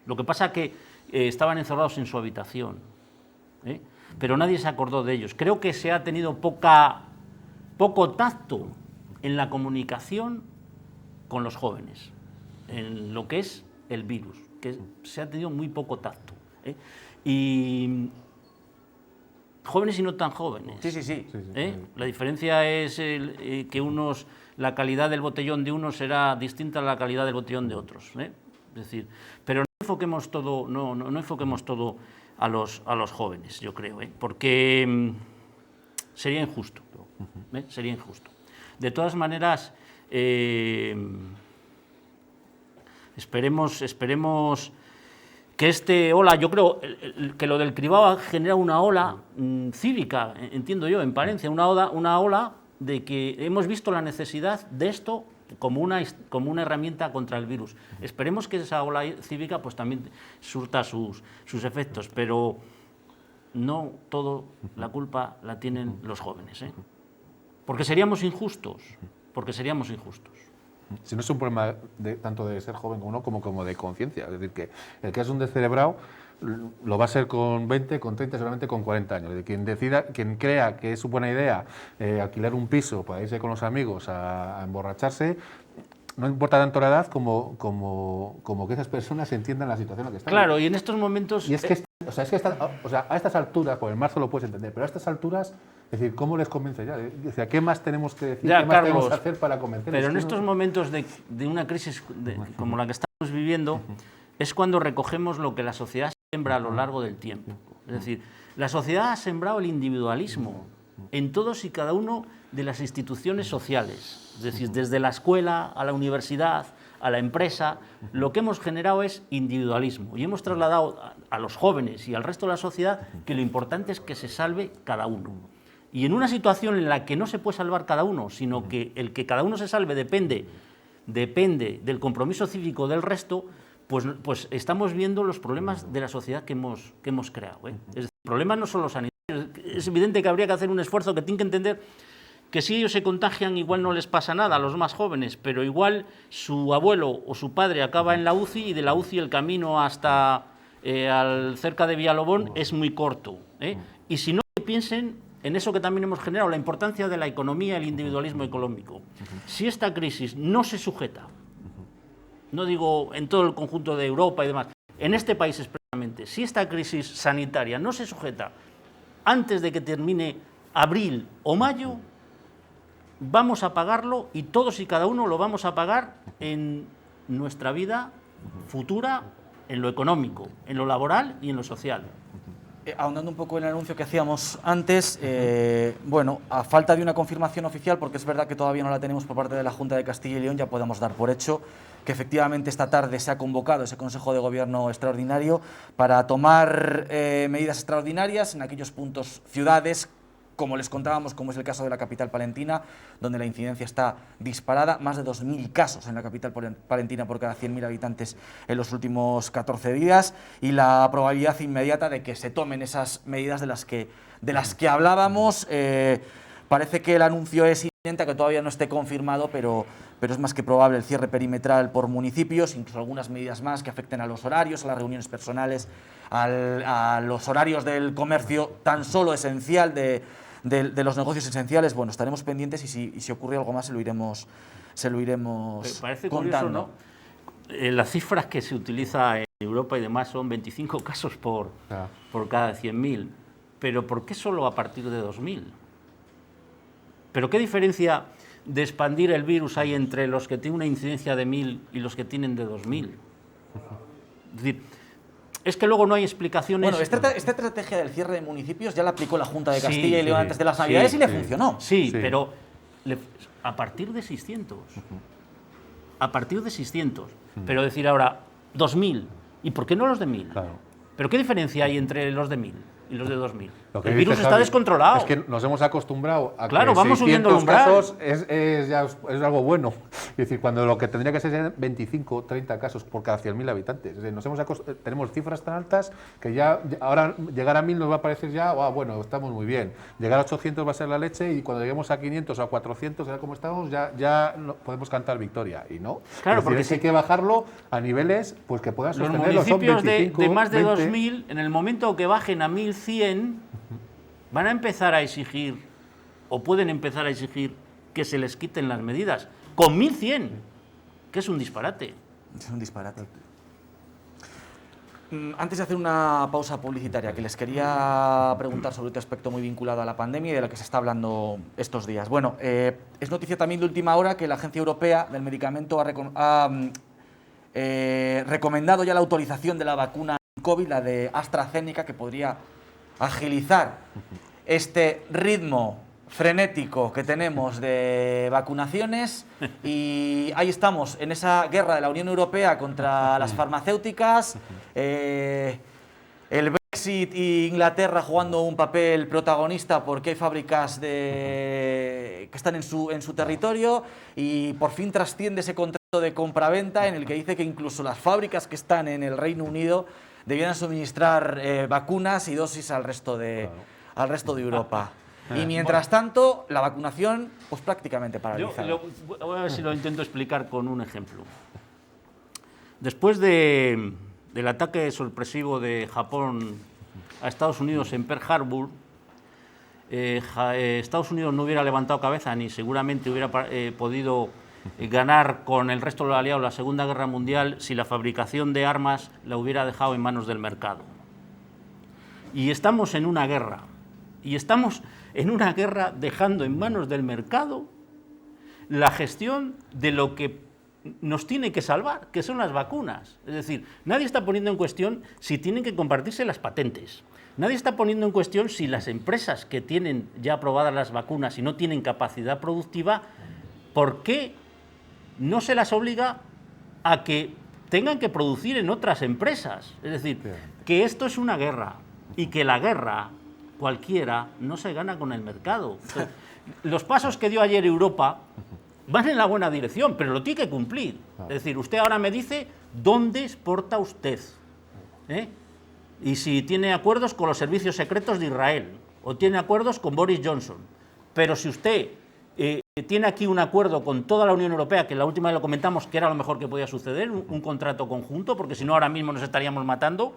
Lo que pasa es que estaban encerrados en su habitación. Pero nadie se acordó de ellos. Creo que se ha tenido poco tacto en la comunicación con los jóvenes, en lo que es el virus, que se ha tenido muy poco tacto. Y jóvenes y no tan jóvenes. Sí. La diferencia es que la calidad del botellón de unos será distinta a la calidad del botellón de otros. Es decir, pero no enfoquemos todo a los jóvenes, yo creo, porque sería injusto. Sería injusto. De todas maneras, esperemos que yo creo que lo del cribado genera una ola cívica, entiendo yo, en Palencia, una ola de que hemos visto la necesidad de esto como una herramienta contra el virus. Esperemos que esa ola cívica pues también surta sus efectos, pero no todo la culpa la tienen los jóvenes, porque seríamos injustos. Si no es un problema tanto de ser joven como de conciencia. Es decir, que el que es un descerebrado lo va a ser con 20, con 30, seguramente con 40 años. Es decir, quien crea que es una buena idea alquilar un piso para irse con los amigos a emborracharse, no importa tanto la edad como que esas personas entiendan la situación en la que están. Claro, y en estos momentos... Y es que a estas alturas, por el marzo lo puedes entender, pero a estas alturas, es decir, ¿cómo les convence ya? O sea, ¿qué más tenemos que decir? Ya, ¿Qué más Carlos, tenemos que hacer para convencerles? Pero en estos momentos de una crisis como la que estamos viviendo, es cuando recogemos lo que la sociedad siembra a lo largo del tiempo. Es decir, la sociedad ha sembrado el individualismo en todos y cada uno de las instituciones sociales. Es decir, desde la escuela a la universidad, a la empresa, lo que hemos generado es individualismo y hemos trasladado a los jóvenes y al resto de la sociedad que lo importante es que se salve cada uno. Y en una situación en la que no se puede salvar cada uno, sino que el que cada uno se salve depende del compromiso cívico del resto, pues estamos viendo los problemas de la sociedad que hemos creado. Es decir, el problema no son los sanitarios. Es evidente que habría que hacer un esfuerzo, que tienen que entender que si ellos se contagian igual no les pasa nada a los más jóvenes, pero igual su abuelo o su padre acaba en la UCI y de la UCI el camino hasta cerca de Villalobón es muy corto. Y si no hay piensen en eso que también hemos generado, la importancia de la economía y el individualismo económico. Si esta crisis no se sujeta, no digo en todo el conjunto de Europa y demás, en este país expresamente, si esta crisis sanitaria no se sujeta antes de que termine abril o mayo, vamos a pagarlo, y todos y cada uno lo vamos a pagar en nuestra vida futura, en lo económico, en lo laboral y en lo social. Ahondando un poco en el anuncio que hacíamos antes, bueno, a falta de una confirmación oficial, porque es verdad que todavía no la tenemos por parte de la Junta de Castilla y León, ya podemos dar por hecho que efectivamente esta tarde se ha convocado ese Consejo de Gobierno extraordinario para tomar medidas extraordinarias en aquellos puntos, ciudades, como les contábamos, como es el caso de la capital palentina, donde la incidencia está disparada, más de 2.000 casos en la capital palentina por cada 100.000 habitantes en los últimos 14 días, y la probabilidad inmediata de que se tomen esas medidas de las que hablábamos. Parece que el anuncio es inminente, que todavía no esté confirmado, pero es más que probable el cierre perimetral por municipios, incluso algunas medidas más que afecten a los horarios, a las reuniones personales, a los horarios del comercio tan solo esencial, de los negocios esenciales. Bueno, estaremos pendientes, y si ocurre algo más se lo iremos Parece contando. Curioso, ¿no? Las cifras que se utiliza en Europa y demás son 25 casos por cada 100.000, pero ¿por qué solo a partir de 2.000? ¿Pero qué diferencia de expandir el virus hay entre los que tienen una incidencia de 1.000 y los que tienen de 2.000? Es decir, es que luego no hay explicaciones. Bueno, esta estrategia del cierre de municipios ya la aplicó la Junta de Castilla y León antes de las Navidades y le funcionó. Sí, pero a partir de 600. A partir de 600. Pero decir ahora 2.000. ¿Y por qué no los de 1.000? Claro. ¿Pero qué diferencia hay entre los de 1.000 y los de 2.000? El virus dice está Javi, descontrolado. Es que nos hemos acostumbrado a claro, que vamos 600 umbral. casos es algo bueno. Es decir, cuando lo que tendría que ser 25 30 casos por cada 100.000 habitantes. Es decir, tenemos cifras tan altas que ya ahora llegar a 1.000 nos va a parecer ya, bueno, estamos muy bien. Llegar a 800 va a ser la leche, y cuando lleguemos a 500 o a 400, ya como estamos, ya podemos cantar victoria. Y no. Claro, porque hay que bajarlo a niveles pues que puedan los sostenerlo. municipios son 25, de más de 20. 2.000, en el momento que bajen a 1.100, van a empezar a exigir, o pueden empezar a exigir, que se les quiten las medidas. Con 1.100, que es un disparate. Es un disparate. Antes de hacer una pausa publicitaria, que les quería preguntar sobre otro aspecto muy vinculado a la pandemia y de la que se está hablando estos días. Bueno, es noticia también de última hora que la Agencia Europea del Medicamento ha recomendado ya la autorización de la vacuna COVID, la de AstraZeneca, que podría agilizar este ritmo frenético que tenemos de vacunaciones, y ahí estamos en esa guerra de la Unión Europea contra las farmacéuticas, el Brexit y Inglaterra jugando un papel protagonista porque hay fábricas que están en su territorio, y por fin trasciende ese contrato de compraventa en el que dice que incluso las fábricas que están en el Reino Unido debieran suministrar vacunas y dosis al resto de Europa. Y mientras tanto, la vacunación pues prácticamente paralizada. Voy a ver si lo intento explicar con un ejemplo. Después del ataque sorpresivo de Japón a Estados Unidos en Pearl Harbor, Estados Unidos no hubiera levantado cabeza ni seguramente hubiera podido ganar con el resto de los aliados la Segunda Guerra Mundial si la fabricación de armas la hubiera dejado en manos del mercado. Y estamos en una guerra. Y estamos en una guerra dejando en manos del mercado la gestión de lo que nos tiene que salvar, que son las vacunas. Es decir, nadie está poniendo en cuestión si tienen que compartirse las patentes. Nadie está poniendo en cuestión si las empresas que tienen ya aprobadas las vacunas y no tienen capacidad productiva, ¿por qué no se las obliga a que tengan que producir en otras empresas? Es decir, que esto es una guerra y que la guerra cualquiera no se gana con el mercado. Entonces, los pasos que dio ayer Europa van en la buena dirección, pero lo tiene que cumplir. Es decir, usted ahora me dice dónde exporta usted, y si tiene acuerdos con los servicios secretos de Israel o tiene acuerdos con Boris Johnson. Pero si usted tiene aquí un acuerdo con toda la Unión Europea, que la última vez lo comentamos que era lo mejor que podía suceder, un contrato conjunto, porque si no ahora mismo nos estaríamos matando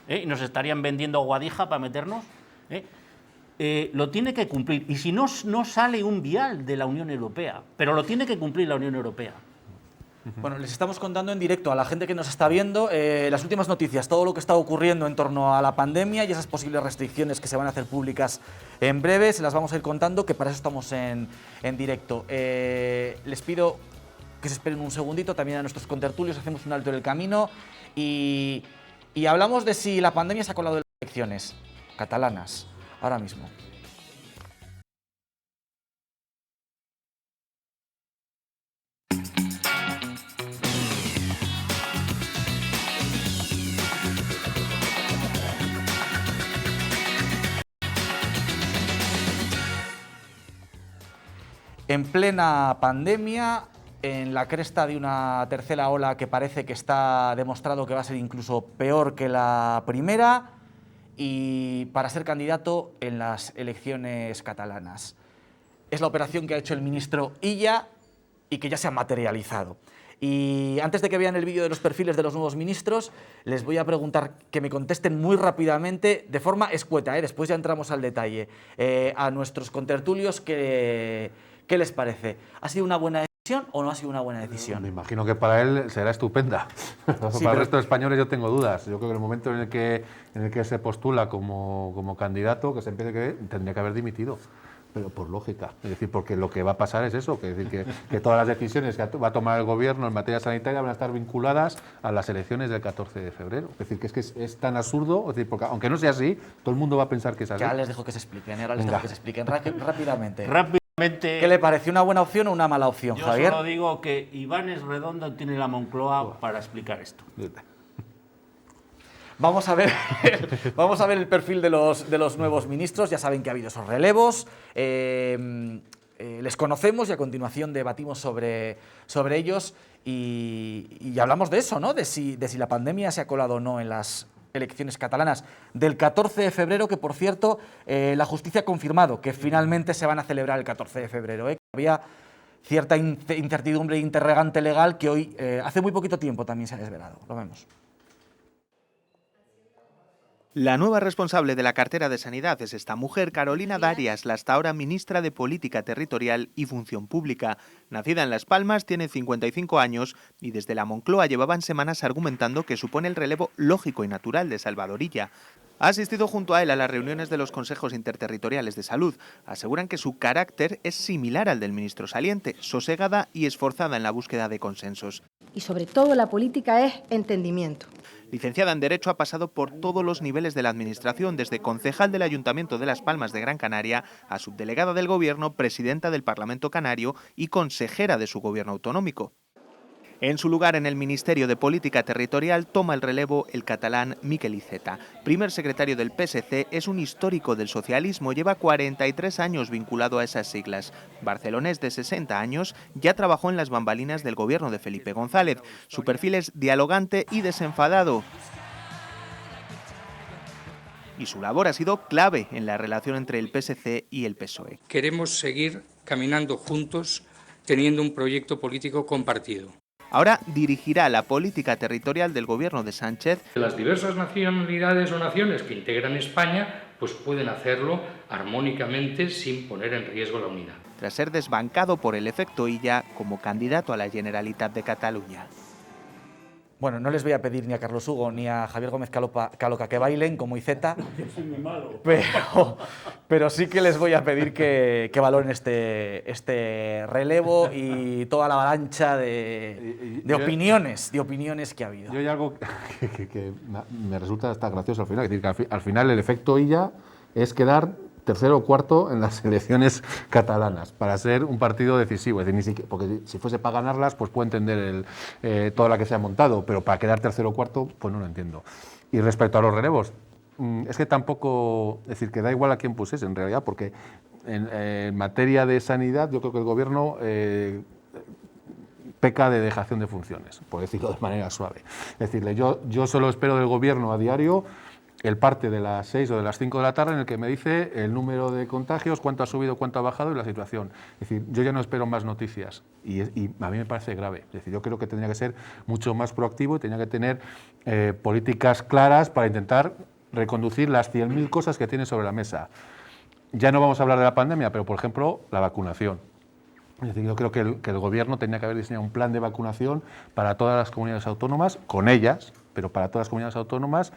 y nos estarían vendiendo guadija para meternos. lo tiene que cumplir. Y si no, no sale un vial de la Unión Europea, pero lo tiene que cumplir la Unión Europea. Bueno, les estamos contando en directo a la gente que nos está viendo las últimas noticias, todo lo que está ocurriendo en torno a la pandemia y esas posibles restricciones que se van a hacer públicas en breve. Se las vamos a ir contando, que para eso estamos en directo. Les pido que se esperen un segundito, también a nuestros contertulios, hacemos un alto en el camino y hablamos de si la pandemia se ha colado en las elecciones catalanas, ahora mismo. En plena pandemia, en la cresta de una tercera ola que parece que está demostrado que va a ser incluso peor que la primera, y para ser candidato en las elecciones catalanas. Es la operación que ha hecho el ministro Illa y que ya se ha materializado. Y antes de que vean el vídeo de los perfiles de los nuevos ministros, les voy a preguntar que me contesten muy rápidamente, de forma escueta, después ya entramos al detalle, a nuestros contertulios ¿qué les parece? ¿Ha sido una buena decisión o no ha sido una buena decisión? Me imagino que para él será estupenda. Sí, para el resto de españoles yo tengo dudas. Yo creo que en el momento en el que se postula como candidato, que se empiece que tendría que haber dimitido. Pero por lógica, es decir, porque lo que va a pasar es eso, que, es decir, que todas las decisiones que va a tomar el gobierno en materia sanitaria van a estar vinculadas a las elecciones del 14 de febrero. Es decir, que es tan absurdo, es decir, porque aunque no sea así, todo el mundo va a pensar que es así. Ya les dejo que se expliquen, ahora les dejo que se expliquen rápidamente. Rápidamente. ¿Qué le parece, una buena opción o una mala opción, Javier? Yo solo digo que Ibáñez Redondo tiene la Moncloa para explicar esto. Vamos a ver el perfil de los nuevos ministros. Ya saben que ha habido esos relevos. Les conocemos y a continuación debatimos sobre ellos y hablamos de eso, ¿no? De si la pandemia se ha colado o no en las elecciones catalanas del 14 de febrero, que por cierto la justicia ha confirmado que finalmente se van a celebrar el 14 de febrero. Había cierta incertidumbre e interrogante legal que hoy, hace muy poquito tiempo, también se ha desvelado. Lo vemos. La nueva responsable de la cartera de Sanidad es esta mujer, Carolina Darias, la hasta ahora ministra de Política Territorial y Función Pública. Nacida en Las Palmas, tiene 55 años y desde la Moncloa llevaban semanas argumentando que supone el relevo lógico y natural de Salvador Illa. Ha asistido junto a él a las reuniones de los consejos interterritoriales de salud. Aseguran que su carácter es similar al del ministro saliente, sosegada y esforzada en la búsqueda de consensos. Y sobre todo la política es entendimiento. Licenciada en Derecho, ha pasado por todos los niveles de la Administración, desde concejal del Ayuntamiento de Las Palmas de Gran Canaria a subdelegada del Gobierno, presidenta del Parlamento Canario y consejera de su Gobierno autonómico. En su lugar en el Ministerio de Política Territorial toma el relevo el catalán Miquel Iceta. Primer secretario del PSC, es un histórico del socialismo, lleva 43 años vinculado a esas siglas. Barcelonés de 60 años, ya trabajó en las bambalinas del gobierno de Felipe González. Su perfil es dialogante y desenfadado. Y su labor ha sido clave en la relación entre el PSC y el PSOE. Queremos seguir caminando juntos, teniendo un proyecto político compartido. Ahora dirigirá la política territorial del gobierno de Sánchez. Las diversas nacionalidades o naciones que integran España pues pueden hacerlo armónicamente sin poner en riesgo la unidad. Tras ser desbancado por el efecto Illa como candidato a la Generalitat de Cataluña. Bueno, no les voy a pedir ni a Carlos Hugo ni a Javier Gómez Caloca que bailen como Iceta, pero sí que les voy a pedir que valoren este relevo y toda la avalancha de opiniones que ha habido. Yo hay algo que me resulta hasta gracioso al final, es decir, que al final el efecto Illa es quedar tercero o cuarto en las elecciones catalanas para ser un partido decisivo. Es decir, ni siquiera, porque si fuese para ganarlas, pues puedo entender toda la que se ha montado, pero para quedar tercero o cuarto, pues no lo entiendo. Y respecto a los relevos, es que tampoco, es decir, que da igual a quién pusiese en realidad, porque en materia de sanidad yo creo que el gobierno peca de dejación de funciones, por decirlo de manera suave. Es decir, yo solo espero del gobierno a diario el parte de las 6 o de las 5 de la tarde en el que me dice el número de contagios, cuánto ha subido, cuánto ha bajado y la situación. Es decir, yo ya no espero más noticias y a mí me parece grave. Es decir, yo creo que tendría que ser mucho más proactivo y tendría que tener políticas claras para intentar reconducir las 100.000 cosas que tiene sobre la mesa. ya no vamos a hablar de la pandemia, pero por ejemplo, la vacunación. Es decir, yo creo que el Gobierno tenía que haber diseñado un plan de vacunación para todas las comunidades autónomas, con ellas, pero para todas las comunidades autónomas,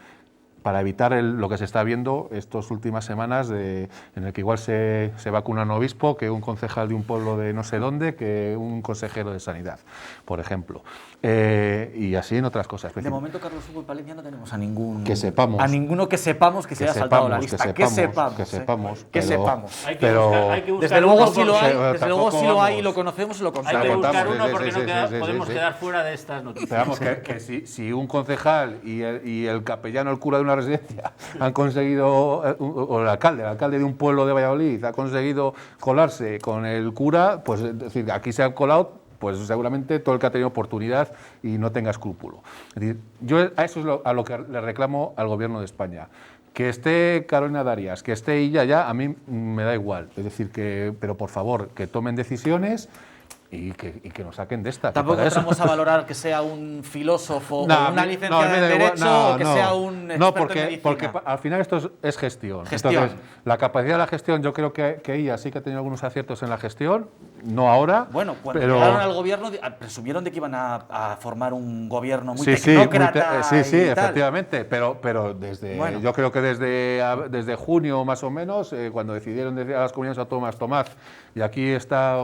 para evitar lo que se está viendo estas últimas semanas, en el que igual se vacuna un obispo, que un concejal de un pueblo de no sé dónde, que un consejero de Sanidad, por ejemplo. Y así en otras cosas. De momento, Carlos Hugo y Palencia no tenemos a ningún... Que sepamos. A ninguno que sepamos que se haya saltado la lista. Que sepamos. Que sepamos. Hay que buscar desde luego uno, si lo hay, desde luego si lo hay y lo conocemos, lo contamos. Hay que buscar uno porque podemos quedar fuera de estas noticias. Pero vamos, que si un concejal y el capellano, el cura de una residencia, han conseguido, o el alcalde de un pueblo de Valladolid ha conseguido colarse con el cura, pues es decir, aquí se ha colado, pues seguramente todo el que ha tenido oportunidad y no tenga escrúpulo. Es decir, yo a eso es a lo que le reclamo al Gobierno de España. Que esté Carolina Darias, que esté ella ya, a mí me da igual. Es decir, pero por favor, que tomen decisiones y que nos saquen de esta. Tampoco entramos a valorar que sea un filósofo o una licenciada en Derecho o que sea un experto en medicina. Porque al final esto es gestión. Entonces, la capacidad de la gestión, yo creo que ella sí que ha tenido algunos aciertos en la gestión, no ahora. Bueno, cuando llegaron al gobierno, presumieron de que iban a formar un gobierno muy tecnócrata. Sí, efectivamente, pero yo creo que desde junio más o menos, cuando decidieron decir a las comunidades autónomas, tomad, y aquí está,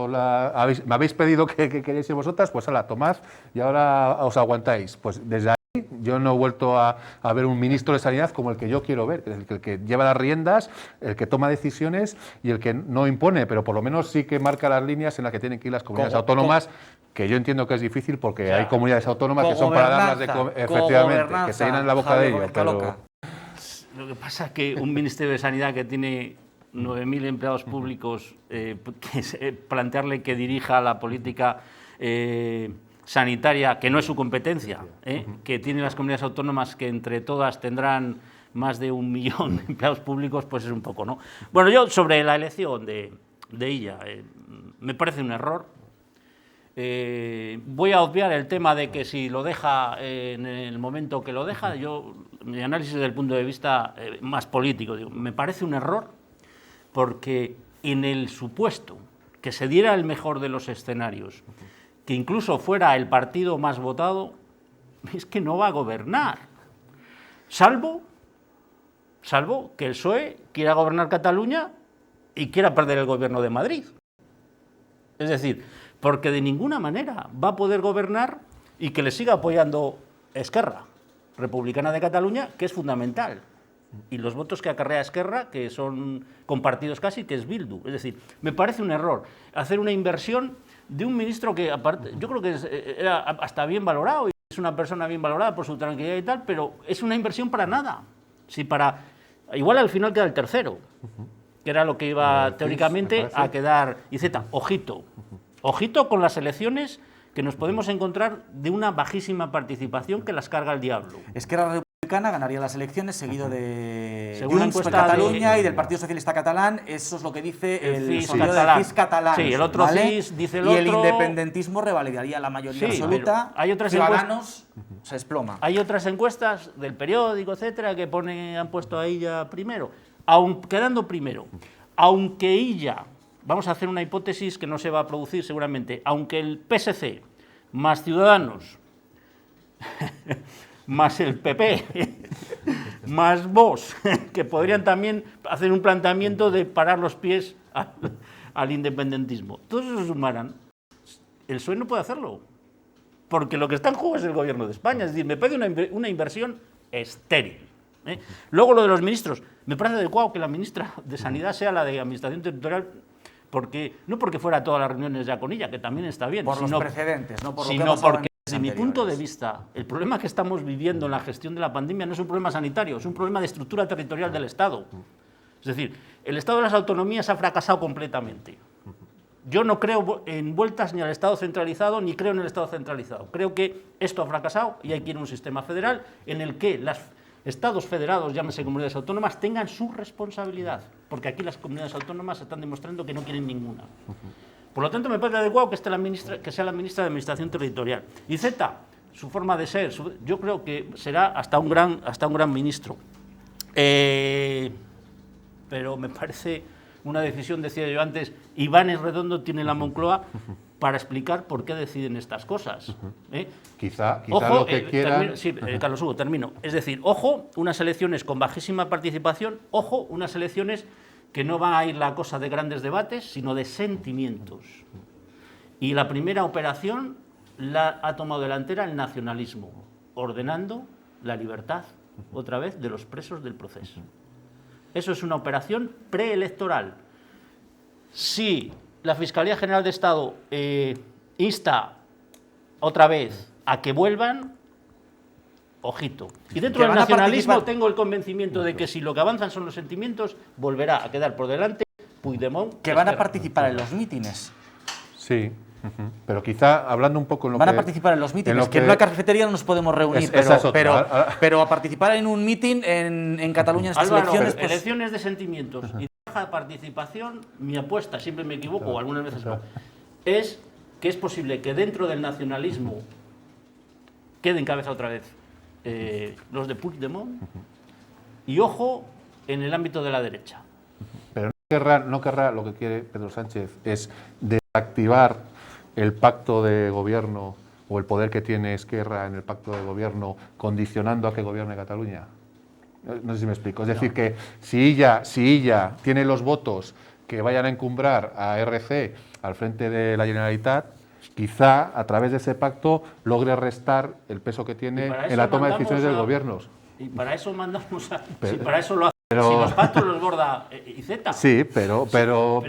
me habéis pedido que queréis ir vosotras, pues ala, tomad, y ahora os aguantáis. Pues desde ahí yo no he vuelto a ver un ministro de Sanidad como el que yo quiero ver, el que lleva las riendas, el que toma decisiones y el que no impone, pero por lo menos sí que marca las líneas en las que tienen que ir las comunidades autónomas, que yo entiendo que es difícil porque hay comunidades autónomas que son para darlas efectivamente, que se llenan la boca de ello. Lo que pasa es que un Ministerio de Sanidad que tiene 9.000 empleados públicos, plantearle que dirija la política sanitaria, que no es su competencia, que tiene las comunidades autónomas que entre todas tendrán más de 1 millón de empleados públicos, pues es un poco, ¿no? Bueno, yo sobre la elección de ella, me parece un error. Voy a obviar el tema de que si lo deja en el momento que lo deja, mi análisis desde el punto de vista más político, digo, me parece un error, porque en el supuesto que se diera el mejor de los escenarios, que incluso fuera el partido más votado, es que no va a gobernar, salvo que el PSOE quiera gobernar Cataluña y quiera perder el gobierno de Madrid. Es decir, porque de ninguna manera va a poder gobernar y que le siga apoyando Esquerra Republicana de Cataluña, que es fundamental. Y los votos que acarrea Esquerra, que son compartidos casi, que es Bildu. Es decir, me parece un error hacer una inversión de un ministro que, aparte, yo creo que era hasta bien valorado, y es una persona bien valorada por su tranquilidad y tal, pero es una inversión para nada. Igual al final queda el tercero, que era lo que iba teóricamente a quedar Iceta. Ojito con las elecciones, que nos podemos encontrar de una bajísima participación que las carga el diablo. Esquerra Republicana ganaría las elecciones, seguido de Junts per Catalunya y del Partido Socialista Catalán. Eso es lo que dice el sondeo de CIS catalán. Sí, el otro CIS dice el otro. Y el independentismo revalidaría la mayoría absoluta. Hay otras Ciudadanos se desploma. Hay otras encuestas del periódico, etcétera, que han puesto a ella primero, quedando primero. Aunque ella, vamos a hacer una hipótesis que no se va a producir seguramente, aunque el PSC más Ciudadanos más el PP, más Vox, que podrían también hacer un planteamiento de parar los pies al independentismo. Todos esos sumarán. El PSOE no puede hacerlo, porque lo que está en juego es el gobierno de España. Es decir, me parece una inversión estéril. Luego lo de los ministros. Me parece adecuado que la ministra de Sanidad sea la de Administración Territorial, no porque fuera a todas las reuniones ya con ella, que también está bien, por los precedentes, no por lo que sino porque desde mi punto de vista, el problema que estamos viviendo en la gestión de la pandemia no es un problema sanitario, es un problema de estructura territorial del Estado. Es decir, el Estado de las autonomías ha fracasado completamente. Yo no creo en vueltas ni al Estado centralizado, ni creo en el Estado centralizado. Creo que esto ha fracasado y hay que ir a un sistema federal en el que los Estados federados, llámese comunidades autónomas, tengan su responsabilidad, porque aquí las comunidades autónomas están demostrando que no quieren ninguna. Por lo tanto, me parece adecuado que sea la ministra de Administración Territorial. Y Zeta, su forma de ser, yo creo que será hasta un gran ministro. Pero me parece una decisión, decía yo antes, Ibáñez Redondo tiene la Moncloa para explicar por qué deciden estas cosas. Quizá Ojo, lo que quieran... Carlos Hugo, termino. Es decir, ojo, unas elecciones con bajísima participación, ojo, unas elecciones que no va a ir la cosa de grandes debates, sino de sentimientos. Y la primera operación la ha tomado delantera el nacionalismo, ordenando la libertad, otra vez, de los presos del proceso. Eso es una operación preelectoral. Si la Fiscalía General de Estado insta otra vez a que vuelvan, ojito. Y dentro del nacionalismo tengo el convencimiento de que si lo que avanzan son los sentimientos, volverá a quedar por delante Puigdemont. Que van a participar en los mítines. Sí. Pero quizá, hablando un poco en lo van a participar en los mítines, que en una cafetería no nos podemos reunir, pero a participar en un mítin en Cataluña en estas elecciones... Pues... elecciones de sentimientos y baja participación, mi apuesta, siempre me equivoco, o algunas veces no, es que es posible que dentro del nacionalismo queden cabeza otra vez los de Puigdemont, y ojo, en el ámbito de la derecha. Pero no querrá, lo que quiere Pedro Sánchez es desactivar el pacto de gobierno o el poder que tiene Esquerra en el pacto de gobierno condicionando a que gobierne Cataluña. No sé si me explico. Es decir, que si ella tiene los votos que vayan a encumbrar a RC al frente de la Generalitat, quizá a través de ese pacto logre restar el peso que tiene en la toma de decisiones del gobierno. Y para eso mandamos a... si para eso lo hace. Si los pactos los borda IZ. Sí, pero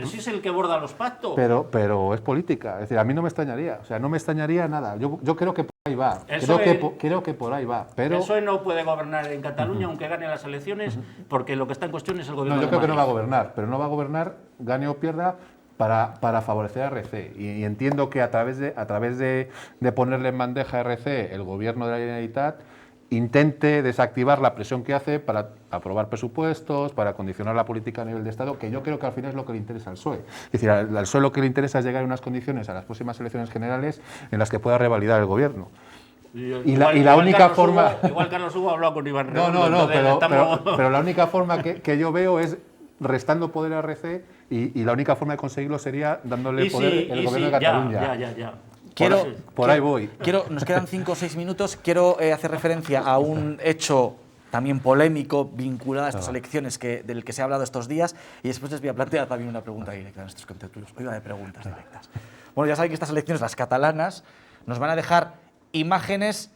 si es el que borda los pactos. Pero es política. Es decir, a mí no me extrañaría. O sea, no me extrañaría nada. Yo creo que por ahí va. Creo que por ahí va. Pero el PSOE no puede gobernar en Cataluña, aunque gane las elecciones, porque lo que está en cuestión es el gobierno. No, yo creo que no va a gobernar, pero no va a gobernar, gane o pierda, para favorecer a RC. Y entiendo que a través de ponerle en bandeja a RC el gobierno de la Generalitat, intente desactivar la presión que hace para aprobar presupuestos, para condicionar la política a nivel de Estado, que yo creo que al final es lo que le interesa al PSOE. Es decir, al PSOE lo que le interesa es llegar a unas condiciones a las próximas elecciones generales en las que pueda revalidar el gobierno. Y la única forma... Igual Carlos Hugo ha hablado con Iván Redondo. No, pero la única forma que yo veo es restando poder a RC y la única forma de conseguirlo sería dándole poder al gobierno de Cataluña. Ya. Por ahí voy. Nos quedan 5 o 6 minutos. Quiero hacer referencia a un hecho también polémico vinculado a estas elecciones del que se ha hablado estos días, y después les voy a plantear también una pregunta directa a nuestros contertulios. Oiga, de preguntas directas. Bueno, ya saben que estas elecciones, las catalanas, nos van a dejar imágenes,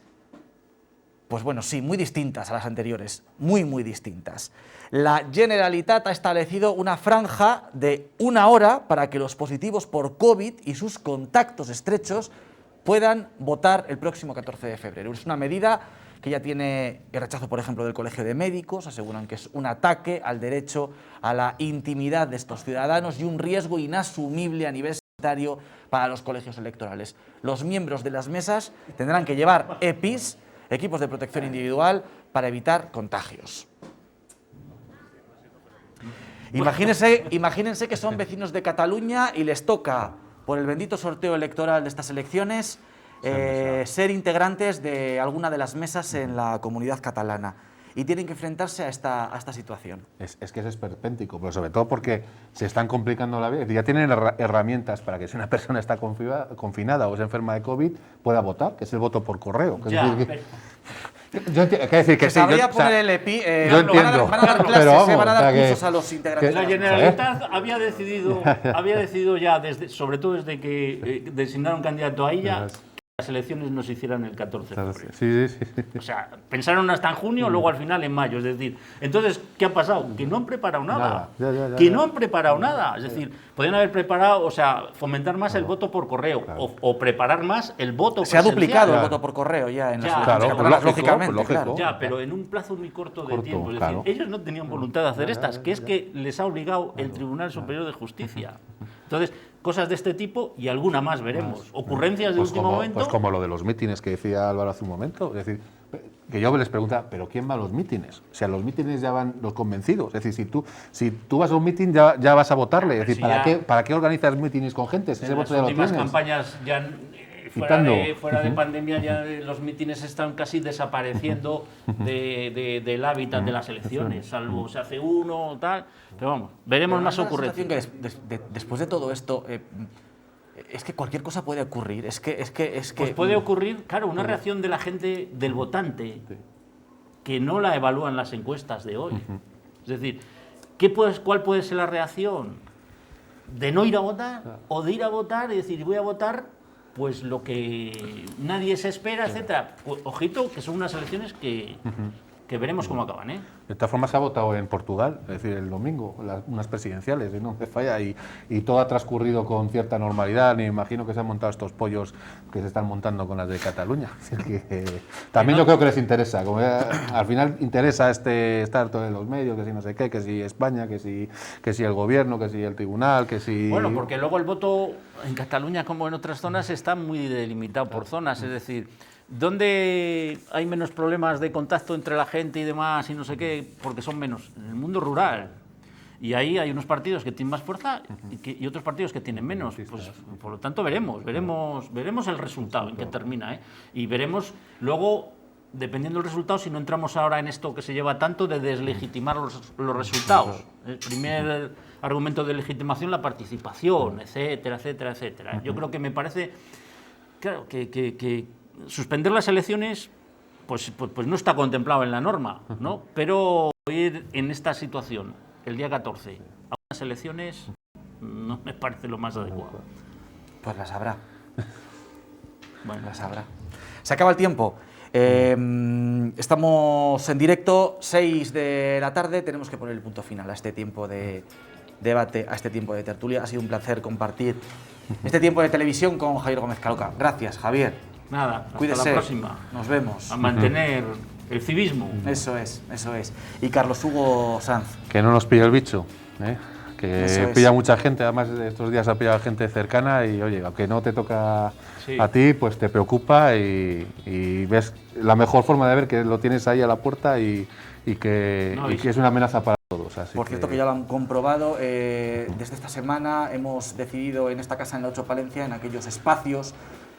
pues bueno, sí, muy distintas a las anteriores, muy distintas. La Generalitat ha establecido una franja de 1 hora para que los positivos por COVID y sus contactos estrechos puedan votar el próximo 14 de febrero. Es una medida que ya tiene el rechazo, por ejemplo, del Colegio de Médicos. Aseguran que es un ataque al derecho a la intimidad de estos ciudadanos y un riesgo inasumible a nivel sanitario para los colegios electorales. Los miembros de las mesas tendrán que llevar EPIs, equipos de protección individual, para evitar contagios. Imagínense que son vecinos de Cataluña y les toca, por el bendito sorteo electoral de estas elecciones, ser integrantes de alguna de las mesas en la comunidad catalana. Y tienen que enfrentarse a esta situación. Es que es esperpéntico, pero sobre todo porque se están complicando la vida. Ya tienen herramientas para que si una persona está confinada o es enferma de COVID, pueda votar, que es el voto por correo. Sabría poner el EPI, yo entiendo, van a dar clases, van a dar cursos a los integrantes. La Generalitat había decidido ya, sobre todo desde que designaron candidato a ella, que las elecciones no se hicieran el 14 de febrero. Sí. O sea, pensaron hasta en junio, luego al final en mayo. Es decir, entonces, ¿qué ha pasado? Que no han preparado nada. No han preparado nada. Es decir, podrían haber preparado, o sea, fomentar más el voto por correo o preparar más el voto presencial. Se ha duplicado el voto por correo ya en las elecciones catalanas, lógicamente, claro. Ya, pero en un plazo muy corto de tiempo. Es decir, ellos no tenían voluntad de hacer estas, que es que les ha obligado el Tribunal Superior de Justicia. Entonces, cosas de este tipo y alguna más veremos. Ocurrencias de último momento. Pues como lo de los mítines que decía Álvaro hace un momento. Es decir, que yo les preguntaba, ¿pero quién va a los mítines? O sea, los mítines ya van los convencidos. Es decir, si tú vas a un mítin ya vas a votarle. Es decir, ¿para qué organizas mítines con gente? Si ese voto ya lo tienes. Las últimas campañas ya fuera de pandemia ya los mítines están casi desapareciendo del hábitat de las elecciones, salvo se hace uno o tal, pero vamos, veremos más ocurrencias. Después de todo esto, es que cualquier cosa puede ocurrir, Pues puede ocurrir, claro, una reacción de la gente, del votante, que no la evalúan las encuestas de hoy. Es decir, ¿cuál puede ser la reacción? ¿De no ir a votar o de ir a votar y decir, voy a votar pues lo que nadie se espera, etcétera? Pues, ojito, que son unas elecciones que veremos cómo acaban, ¿eh? De todas formas, se ha votado en Portugal, es decir, el domingo, unas presidenciales, y no me falla, y todo ha transcurrido con cierta normalidad. Me imagino que se han montado estos pollos que se están montando con las de Cataluña. También yo creo que les interesa, como al final interesa estar todo en los medios, que si no sé qué, que si España, que si el gobierno, que si el tribunal, que si... Bueno, porque luego el voto en Cataluña, como en otras zonas, está muy delimitado por zonas, es decir, ¿dónde hay menos problemas de contacto entre la gente y demás y no sé qué? Porque son menos. En el mundo rural. Y ahí hay unos partidos que tienen más fuerza y otros partidos que tienen menos. Pues, por lo tanto, veremos el resultado, en qué termina, ¿eh? Y veremos luego, dependiendo del resultado, si no entramos ahora en esto que se lleva tanto de deslegitimar los resultados. El primer argumento de legitimación, la participación, etcétera, etcétera, etcétera. Yo creo que me parece, claro, que suspender las elecciones pues no está contemplado en la norma, ¿no? Pero ir en esta situación el día 14 a unas elecciones no me parece lo más adecuado. Pues las habrá. Bueno, las habrá. Se acaba el tiempo. Estamos en directo, 6 de la tarde, tenemos que poner el punto final a este tiempo de debate, a este tiempo de tertulia. Ha sido un placer compartir este tiempo de televisión con Javier Gómez Caloca. Gracias, Javier. Nada, cuídese. hasta la próxima. Nos vemos. A mantener el civismo. Eso es. Y Carlos Hugo Sanz. Que no nos pille el bicho, ¿eh? Que pilla mucha gente, además estos días ha pillado gente cercana y, oye, aunque no te toca a ti, pues te preocupa y ves la mejor forma de ver que lo tienes ahí a la puerta y que es una amenaza para todos. Así Por cierto, que ya lo han comprobado, desde esta semana hemos decidido en esta casa en la 8 Palencia, en aquellos espacios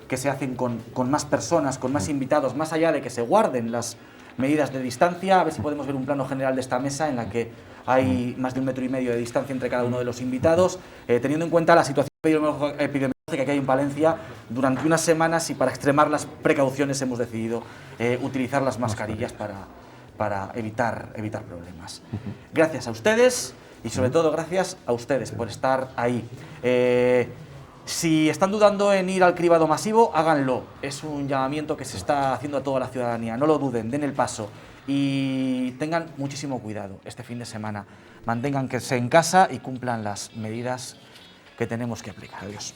que se hacen con más personas, con más invitados, más allá de que se guarden las medidas de distancia, a ver si podemos ver un plano general de esta mesa en la que hay más de 1,5 metros de distancia entre cada uno de los invitados, teniendo en cuenta la situación epidemiológica que hay en Palencia. Durante unas semanas y para extremar las precauciones hemos decidido utilizar las mascarillas para evitar problemas. Gracias a ustedes y sobre todo gracias a ustedes por estar ahí. Si están dudando en ir al cribado masivo, háganlo. Es un llamamiento que se está haciendo a toda la ciudadanía. No lo duden, den el paso y tengan muchísimo cuidado este fin de semana. Manténganse en casa y cumplan las medidas que tenemos que aplicar. Adiós.